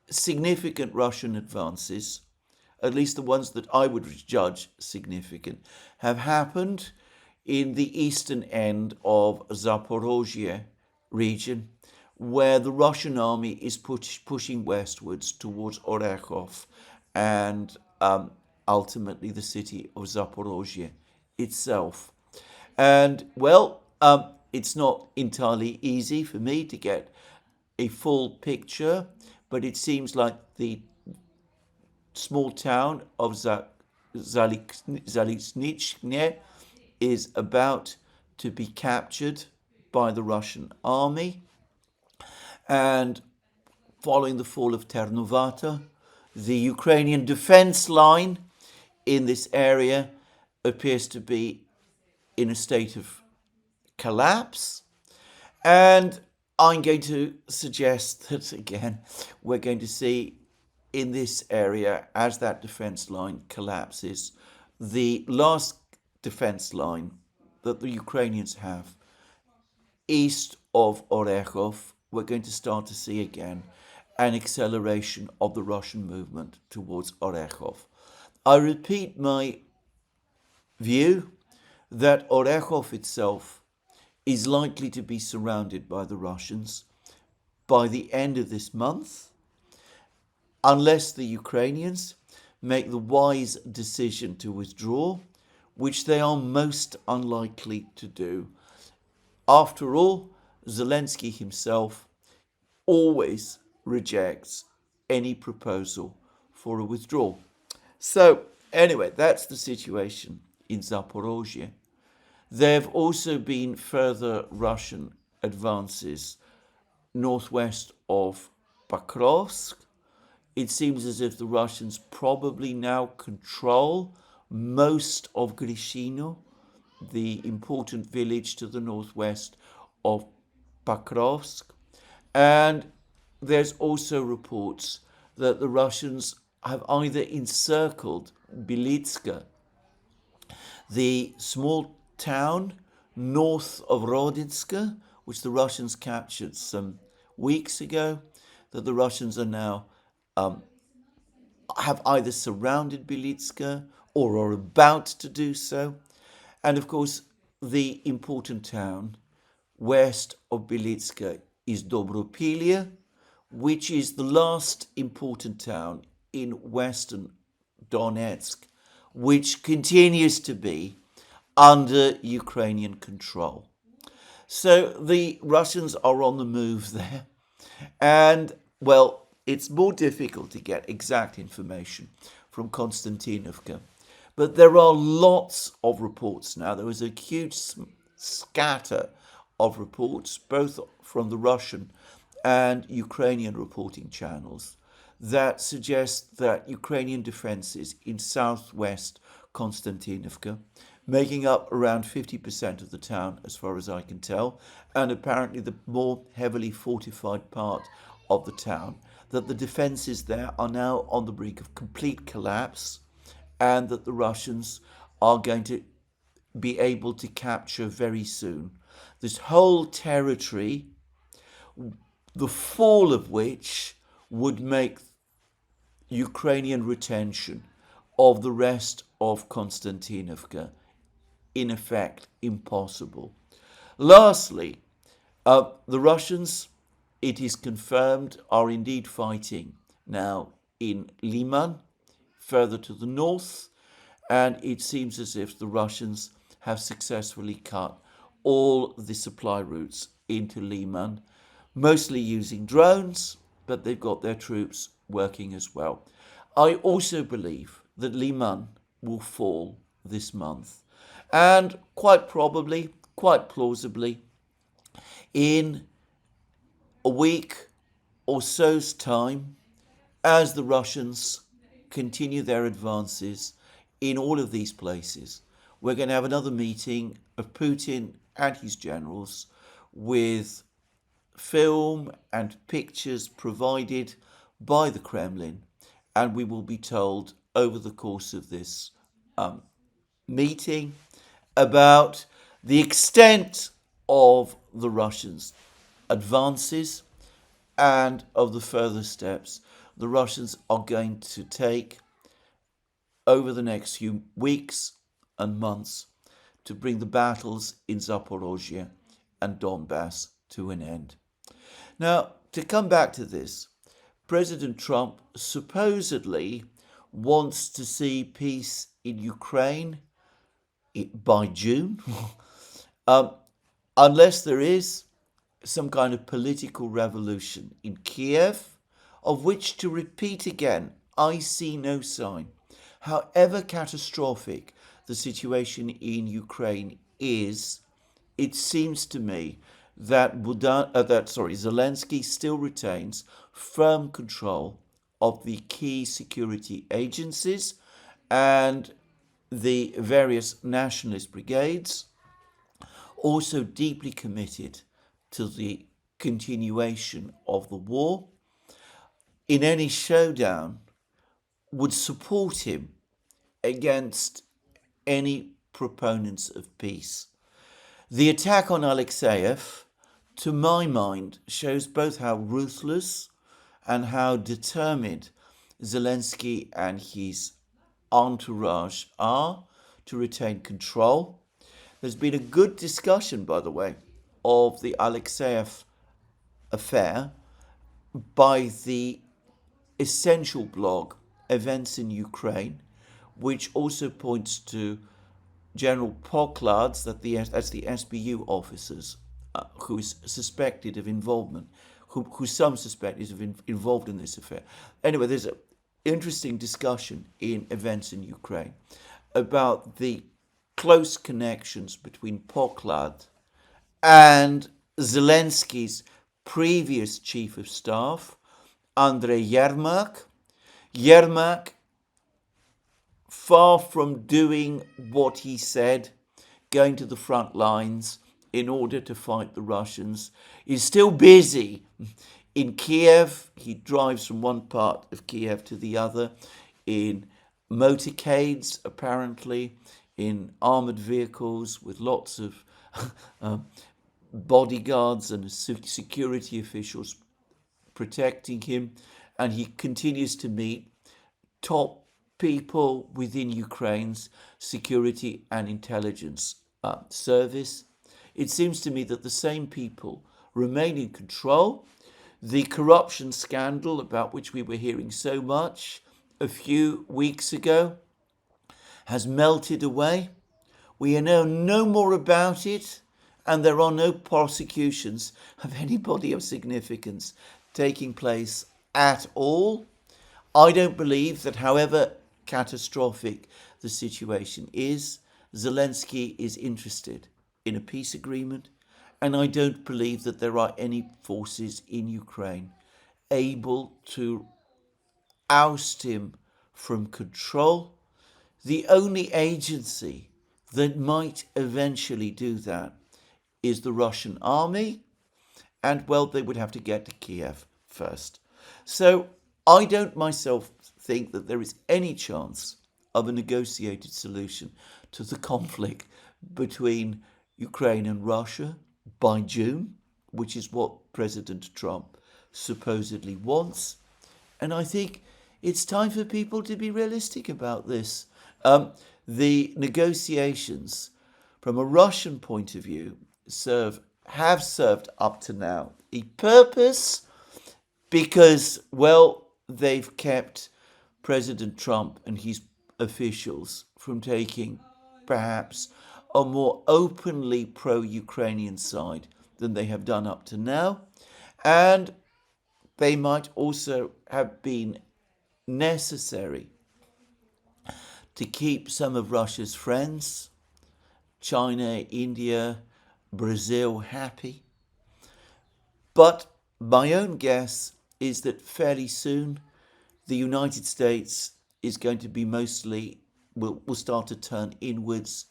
significant Russian advances, at least the ones that I would judge significant, have happened in the eastern end of Zaporozhia region, where the Russian army is pushing westwards towards Orekhov and ultimately the city of Zaporozhia itself. And, well, it's not entirely easy for me to get a full picture, but it seems like the small town of Zalizhnitsky is about to be captured by the Russian army. And following the fall of Ternovata, the Ukrainian defense line in this area appears to be in a state of collapse. And I'm going to suggest that, again, we're going to see in this area, as that defense line collapses, the last defense line that the Ukrainians have east of Orekhov, we're going to start to see again an acceleration of the Russian movement towards Orekhov. I repeat my view that Orekhov itself is likely to be surrounded by the Russians by the end of this month, unless the Ukrainians make the wise decision to withdraw, which they are most unlikely to do. After all, Zelensky himself always rejects any proposal for a withdrawal. So, anyway, that's the situation in Zaporozhye. There have also been further Russian advances northwest of Pakrovsk. It seems as if the Russians probably now control most of Grishino, the important village to the northwest of Pakrovsk. And there's also reports that the Russians have either encircled Belitska, the small town north of Rodinska, which the Russians captured some weeks ago, that the Russians are now have either surrounded Belitska or are about to do so. And of course, the important town west of Belitska is Dobropilia, which is the last important town in western Donetsk, which continues to be under Ukrainian control. So the Russians are on the move there. And, well, it's more difficult to get exact information from Konstantinovka. But there are lots of reports now. There was a huge scatter of reports, both from the Russian and Ukrainian reporting channels, that suggest that Ukrainian defenses in southwest Konstantinovka, making up around 50% of the town as far as I can tell, and apparently the more heavily fortified part of the town, that the defenses there are now on the brink of complete collapse, and that the Russians are going to be able to capture very soon this whole territory, the fall of which would make Ukrainian retention of the rest of Konstantinovka in effect impossible. Lastly, the Russians, it is confirmed, are indeed fighting now in Liman, further to the north, and it seems as if the Russians have successfully cut all the supply routes into Liman, mostly using drones, but they've got their troops working as well. I also believe that Liman will fall this month, and quite probably, quite plausibly, in a week or so's time, as the Russians continue their advances in all of these places, we're going to have another meeting of Putin and his generals with film and pictures provided by the Kremlin, and we will be told over the course of this meeting about the extent of the Russians' advances and of the further steps the Russians are going to take over the next few weeks and months to bring the battles in Zaporozhia and Donbass to an end. Now, to come back to this, President Trump supposedly wants to see peace in Ukraine by June, unless there is some kind of political revolution in Kiev, of which, to repeat again, I see no sign. However catastrophic the situation in Ukraine is, it seems to me that Zelensky still retains firm control of the key security agencies and the various nationalist brigades, also deeply committed to the continuation of the war. In any showdown, would support him against any proponents of peace. The attack on Alexeyev, to my mind, shows both how ruthless and how determined Zelensky and his entourage are to retain control. There's been a good discussion, by the way, of the Alexeyev affair by the essential blog Events in Ukraine, which also points to General Poklad's, that's the SBU officers, who is suspected of involvement, who some suspect is involved in this affair. Anyway, there's an interesting discussion in Events in Ukraine about the close connections between Poklad and Zelensky's previous chief of staff, Andrei Yermak. Yermak, far from doing what he said, going to the front lines in order to fight the Russians, is still busy in Kiev. He drives from one part of Kiev to the other in motorcades, apparently, in armoured vehicles with lots of bodyguards and security officials protecting him, and he continues to meet top people within Ukraine's security and intelligence service. It seems to me that the same people remain in control. The corruption scandal about which we were hearing so much a few weeks ago has melted away. We know no more about it, and there are no prosecutions of anybody of significance taking place at all. I don't believe that, however catastrophic the situation is, Zelensky is interested in a peace agreement, and I don't believe that there are any forces in Ukraine able to oust him from control. The only agency that might eventually do that is the Russian army, and well, they would have to get to Kiev first. So I don't myself think that there is any chance of a negotiated solution to the conflict between Ukraine and Russia by June, which is what President Trump supposedly wants. And I think it's time for people to be realistic about this. The negotiations, from a Russian point of view, have served up to now a purpose because, well, they've kept President Trump and his officials from taking perhaps a more openly pro-Ukrainian side than they have done up to now. And they might also have been necessary to keep some of Russia's friends, China, India, Brazil, happy. But my own guess is that fairly soon the United States is going to be will start to turn inwards.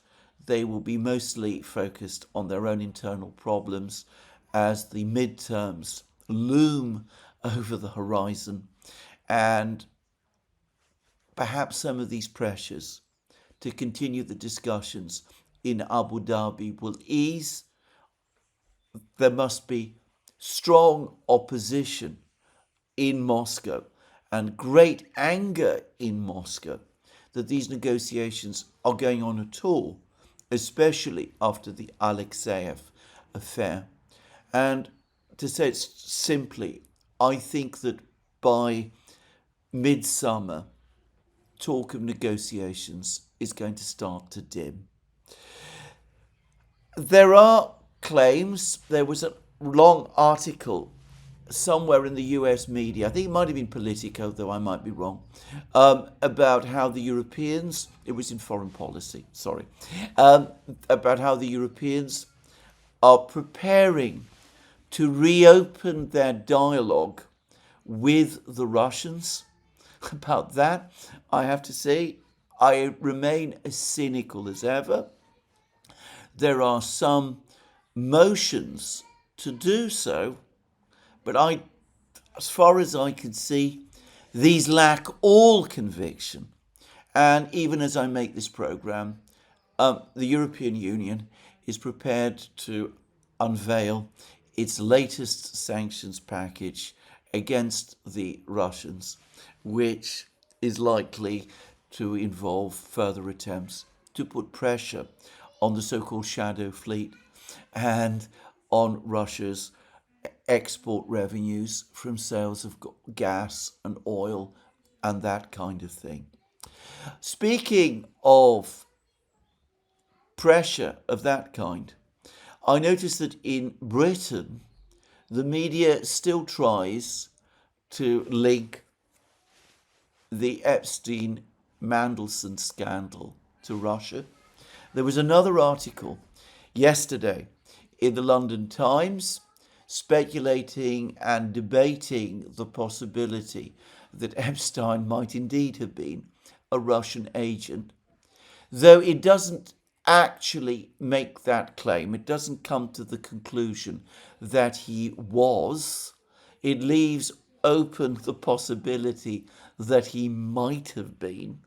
They will be mostly focused on their own internal problems as the midterms loom over the horizon, and perhaps some of these pressures to continue the discussions in Abu Dhabi will ease. There must be strong opposition in Moscow and great anger in Moscow that these negotiations are going on at all, especially after the Alexeyev affair. And to say it simply, I think that by midsummer, talk of negotiations is going to start to dim. There are claims, there was a long article somewhere in the US media, I think it might have been Politico, though I might be wrong, about how the Europeans, it was in Foreign Policy, about how the Europeans are preparing to reopen their dialogue with the Russians. About that, I have to say, I remain as cynical as ever. There are some motions to do so, but as far as I can see, these lack all conviction. And even as I make this program, the European Union is prepared to unveil its latest sanctions package against the Russians, which is likely to involve further attempts to put pressure on the so-called shadow fleet and on Russia's export revenues from sales of gas and oil and that kind of thing. Speaking of pressure of that kind, I noticed that in Britain, the media still tries to link the Epstein-Mandelson scandal to Russia. There was another article yesterday in the London Times speculating and debating the possibility that Epstein might indeed have been a Russian agent, though it doesn't actually make that claim. It doesn't come to the conclusion that he was. It leaves open the possibility that he might have been.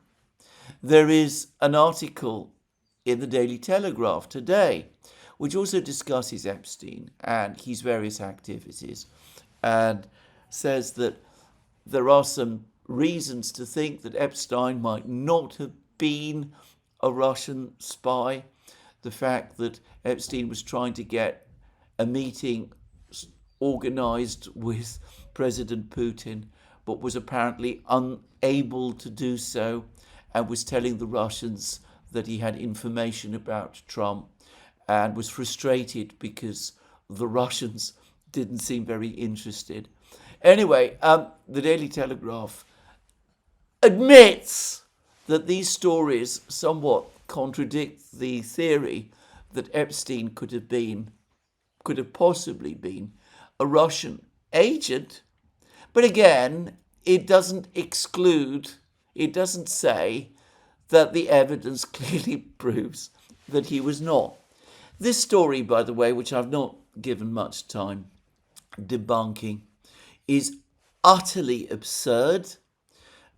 There is an article in the Daily Telegraph today which also discusses Epstein and his various activities, and says that there are some reasons to think that Epstein might not have been a Russian spy. The fact that Epstein was trying to get a meeting organized with President Putin, but was apparently unable to do so, and was telling the Russians that he had information about Trump, and was frustrated because the Russians didn't seem very interested. Anyway, the Daily Telegraph admits that these stories somewhat contradict the theory that Epstein could have possibly been a Russian agent. But again, it doesn't say that the evidence clearly proves that he was not. This story, by the way, which I've not given much time debunking, is utterly absurd.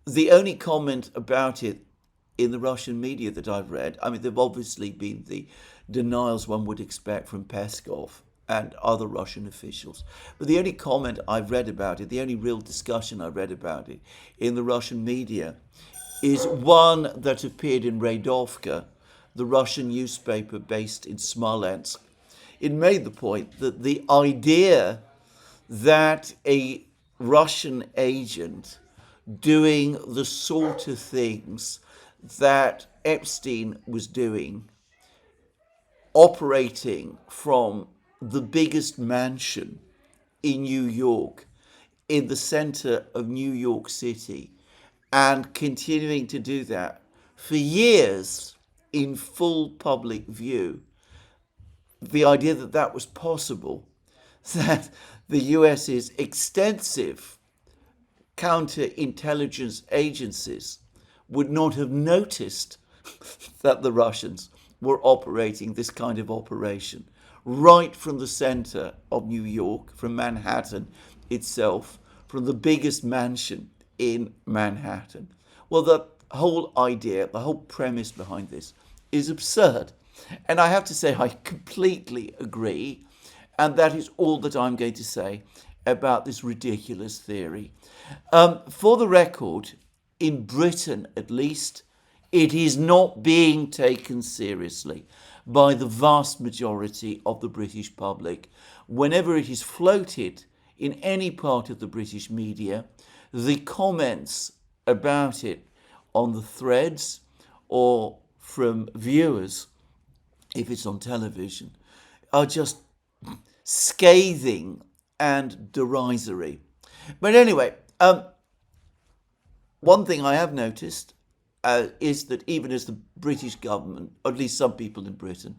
The only comment about it in the Russian media that I've read, I mean, there have obviously been the denials one would expect from Peskov and other Russian officials. But the only comment I've read about it, the only real discussion I've read about it in the Russian media, is one that appeared in Radovka, the Russian newspaper based in Smolensk. It made the point that the idea that a Russian agent doing the sort of things that Epstein was doing, operating from the biggest mansion in New York, in the center of New York City, and continuing to do that for years in full public view, the idea that that was possible, that the US's extensive counterintelligence agencies would not have noticed that the Russians were operating this kind of operation right from the center of New York, from Manhattan itself, from the biggest mansion in Manhattan. Well, the whole idea, the whole premise behind this is absurd. And I have to say, I completely agree. And that is all that I'm going to say about this ridiculous theory. For the record, in Britain at least, it is not being taken seriously by the vast majority of the British public. Whenever it is floated in any part of the British media, the comments about it on the threads or from viewers, if it's on television, are just scathing and derisory. But anyway, one thing I have noticed is that even as the British government, or at least some people in Britain,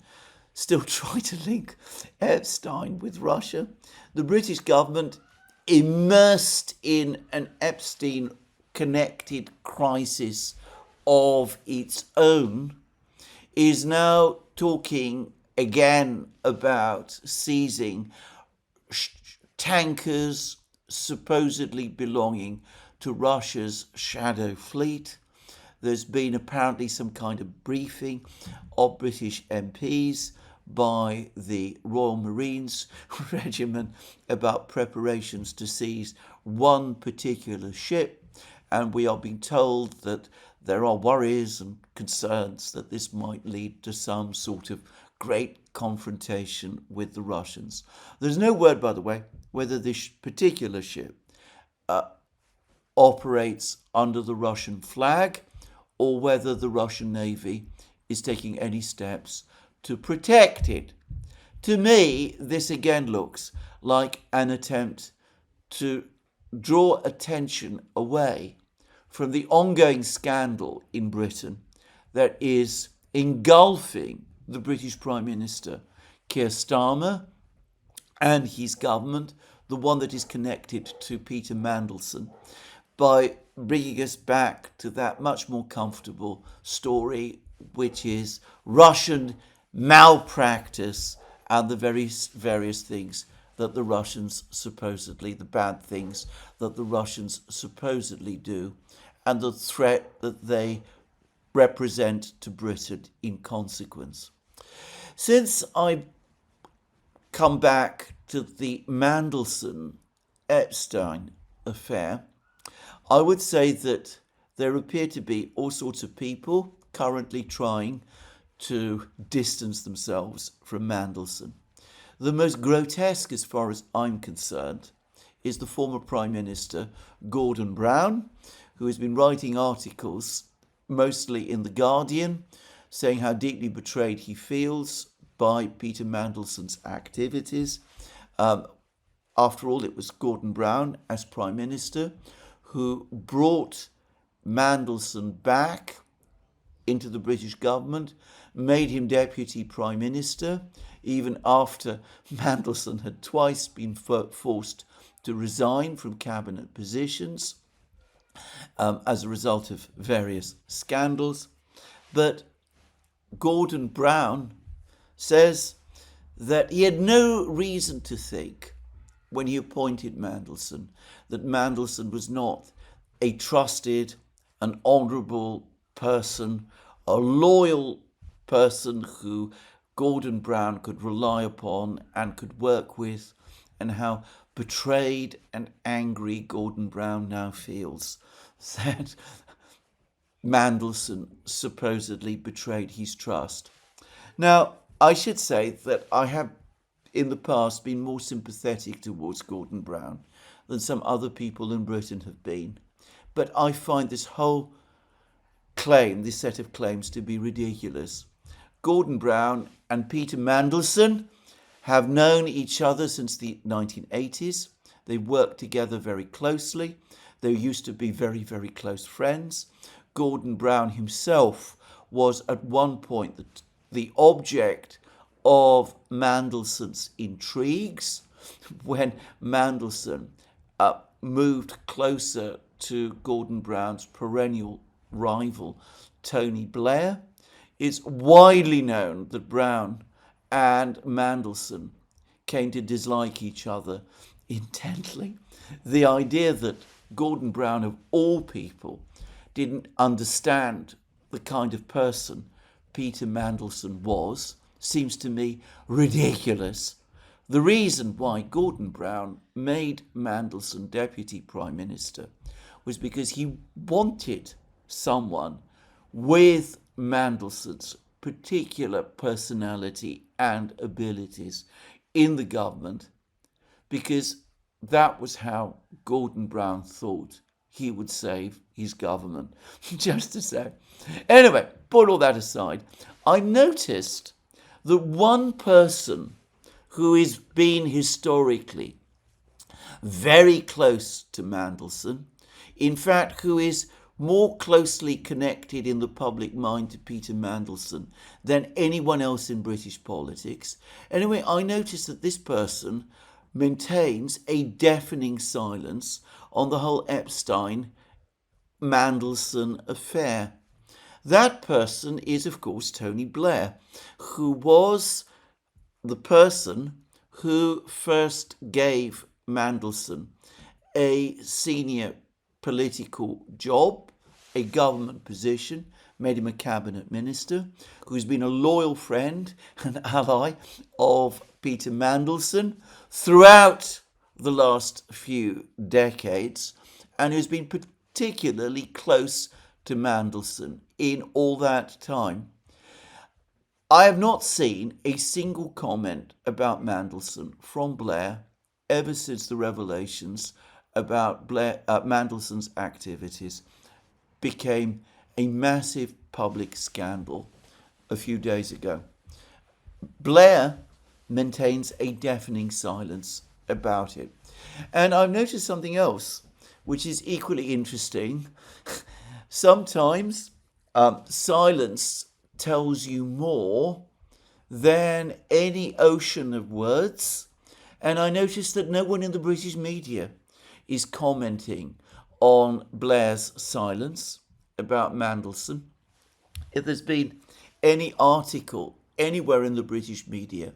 still try to link Epstein with Russia, the British government, immersed in an Epstein-connected crisis of its own, is now talking again about seizing tankers supposedly belonging to Russia's shadow fleet. There's been apparently some kind of briefing of British MPs by the Royal Marines Regiment about preparations to seize one particular ship, and we are being told that there are worries and concerns that this might lead to some sort of great confrontation with the Russians. There's no word, by the way, whether this particular ship operates under the Russian flag or whether the Russian Navy is taking any steps to protect it. To me, this again looks like an attempt to draw attention away from the ongoing scandal in Britain that is engulfing the British Prime Minister, Keir Starmer, and his government, the one that is connected to Peter Mandelson, by bringing us back to that much more comfortable story, which is Russian malpractice and the various things that the Russians supposedly, the bad things that the Russians supposedly do, and the threat that they represent to Britain in consequence. Since I come back to the Mandelson-Epstein affair, I would say that there appear to be all sorts of people currently trying to distance themselves from Mandelson. The most grotesque, as far as I'm concerned, is the former Prime Minister Gordon Brown, who has been writing articles, mostly in The Guardian, saying how deeply betrayed he feels by Peter Mandelson's activities. After all, it was Gordon Brown, as Prime Minister, who brought Mandelson back into the British government, made him Deputy Prime Minister, even after Mandelson had twice been forced to resign from cabinet positions as a result of various scandals. But Gordon Brown says that he had no reason to think, when he appointed Mandelson, that Mandelson was not a trusted, an honourable person, a loyal person who Gordon Brown could rely upon and could work with, and how betrayed and angry Gordon Brown now feels that Mandelson supposedly betrayed his trust. Now, I should say that I have in the past been more sympathetic towards Gordon Brown than some other people in Britain have been. But I find this whole claim, this set of claims, to be ridiculous. Gordon Brown and Peter Mandelson have known each other since the 1980s. They worked together very closely. They used to be very, very close friends. Gordon Brown himself was at one point the object of Mandelson's intrigues when Mandelson moved closer to Gordon Brown's perennial rival, Tony Blair. It's widely known that Brown and Mandelson came to dislike each other intently. The idea that Gordon Brown, of all people, didn't understand the kind of person Peter Mandelson was seems to me ridiculous. The reason why Gordon Brown made Mandelson Deputy Prime Minister was because he wanted someone with Mandelson's particular personality and abilities in the government, because that was how Gordon Brown thought he would save his government. Just to say. Anyway, put all that aside, I noticed that one person who has been historically very close to Mandelson, in fact, who is more closely connected in the public mind to Peter Mandelson than anyone else in British politics. Anyway, I noticed that this person maintains a deafening silence on the whole Epstein-Mandelson affair. That person is, of course, Tony Blair, who was the person who first gave Mandelson a senior political job, a government position, made him a cabinet minister, who's been a loyal friend and ally of Peter Mandelson throughout the last few decades, and who's been particularly close to Mandelson in all that time. I have not seen a single comment about Mandelson from Blair ever since the revelations about Mandelson's activities became a massive public scandal a few days ago. Blair maintains a deafening silence about it. And I've noticed something else, which is equally interesting. Sometimes silence tells you more than any ocean of words. And I noticed that no one in the British media is commenting on Blair's silence about Mandelson. If there's been any article anywhere in the British media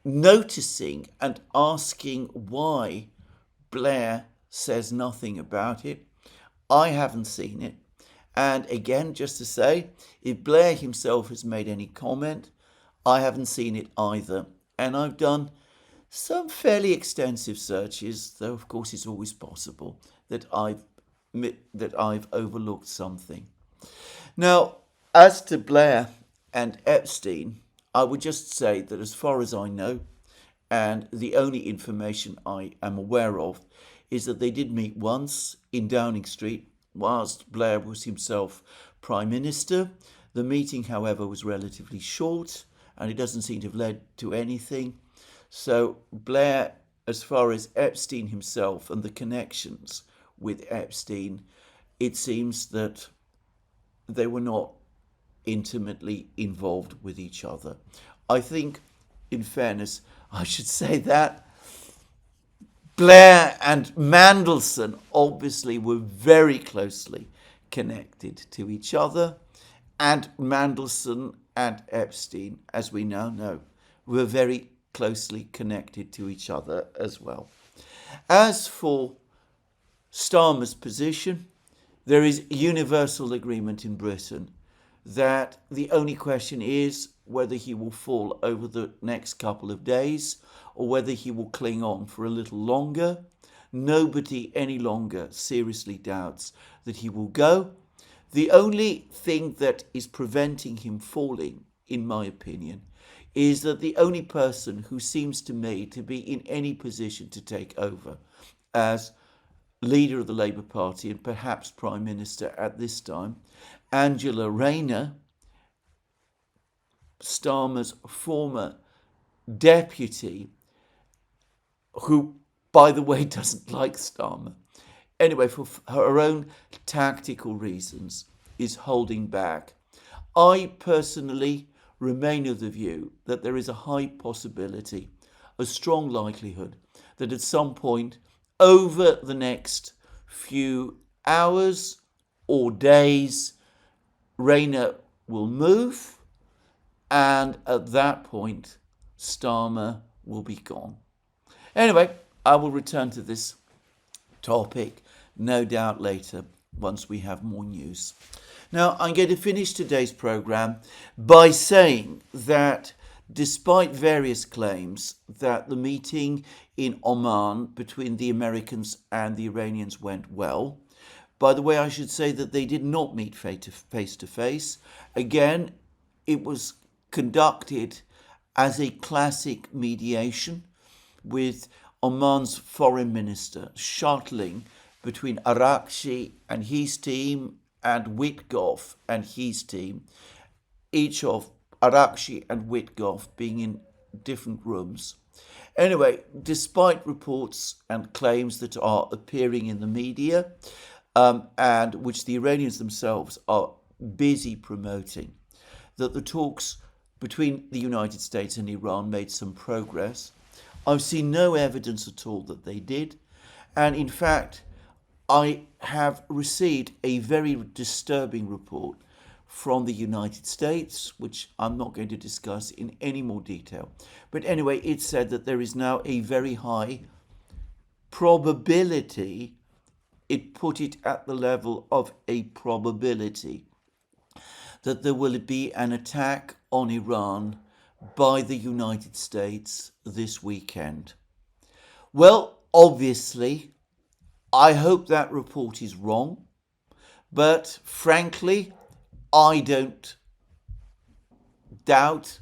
noticing and asking why Blair says nothing about it, I haven't seen it. And again, just to say, if Blair himself has made any comment, I haven't seen it either and I've done some fairly extensive searches, though of course it's always possible that I've overlooked something. Now, as to Blair and Epstein, I would just say that as far as I know, and the only information I am aware of, is that they did meet once in Downing Street whilst Blair was himself Prime Minister. The meeting, however, was relatively short and it doesn't seem to have led to anything. So Blair, as far as Epstein himself and the connections with Epstein, it seems that they were not intimately involved with each other. I think, in fairness, I should say that Blair and Mandelson obviously were very closely connected to each other, and Mandelson and Epstein, as we now know, were very closely connected to each other as well. As for Starmer's position, there is universal agreement in Britain that the only question is whether he will fall over the next couple of days or whether he will cling on for a little longer. Nobody any longer seriously doubts that he will go. The only thing that is preventing him falling, in my opinion, is that the only person who seems to me to be in any position to take over as leader of the Labour Party and perhaps Prime Minister at this time, Angela Rayner, Starmer's former deputy, who, by the way, doesn't like Starmer, anyway, for her own tactical reasons, is holding back. I personally remain of the view that there is a high possibility, a strong likelihood, that at some point over the next few hours or days, Rayner will move, and at that point, Starmer will be gone. Anyway, I will return to this topic, no doubt later, once we have more news. Now, I'm going to finish today's programme by saying that despite various claims that the meeting in Oman between the Americans and the Iranians went well, by the way, I should say that they did not meet face to face. Again, it was conducted as a classic mediation, with Oman's foreign minister shuttling between Arakshi and his team and Witkoff and his team, each of Arakshi and Witkoff being in different rooms. Anyway, despite reports and claims that are appearing in the media, and which the Iranians themselves are busy promoting, that the talks between the United States and Iran made some progress. I've seen no evidence at all that they did. And in fact, I have received a very disturbing report from the United States, which I'm not going to discuss in any more detail. But anyway, it said that there is now a very high probability, it put it at the level of a probability, that there will be an attack on Iran by the United States this weekend. Well, obviously, I hope that report is wrong, but frankly, I don't doubt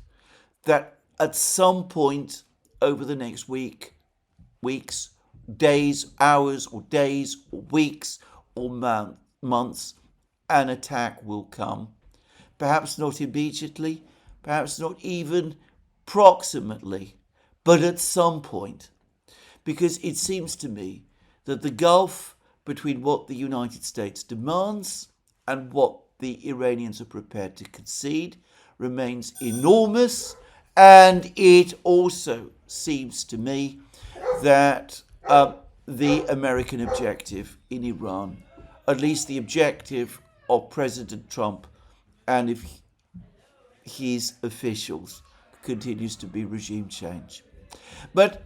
that at some point over the next weeks, days, hours, or days, or weeks, or months, an attack will come. Perhaps not immediately, perhaps not even proximately, but at some point. Because it seems to me that the gulf between what the United States demands and what the Iranians are prepared to concede remains enormous, and it also seems to me that the American objective in Iran, at least the objective of President Trump and if his officials, continues to be regime change. But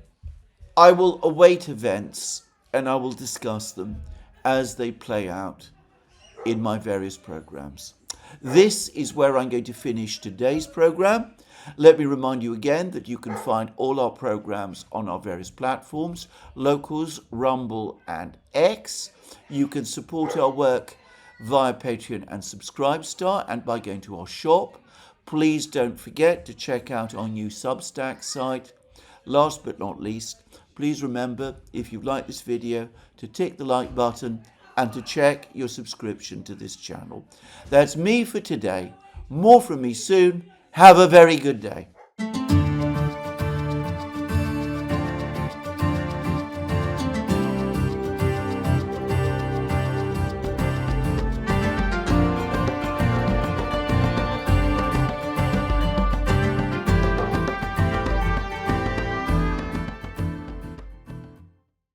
I will await events and I will discuss them as they play out in my various programs. This is where I'm going to finish today's program. Let me remind you again that you can find all our programs on our various platforms, Locals, Rumble and X. You can support our work via Patreon and Subscribestar and by going to our shop. Please don't forget to check out our new Substack site. Last but not least, please remember, if you've liked this video, to tick the like button and to check your subscription to this channel. That's me for today. More from me soon. Have a very good day.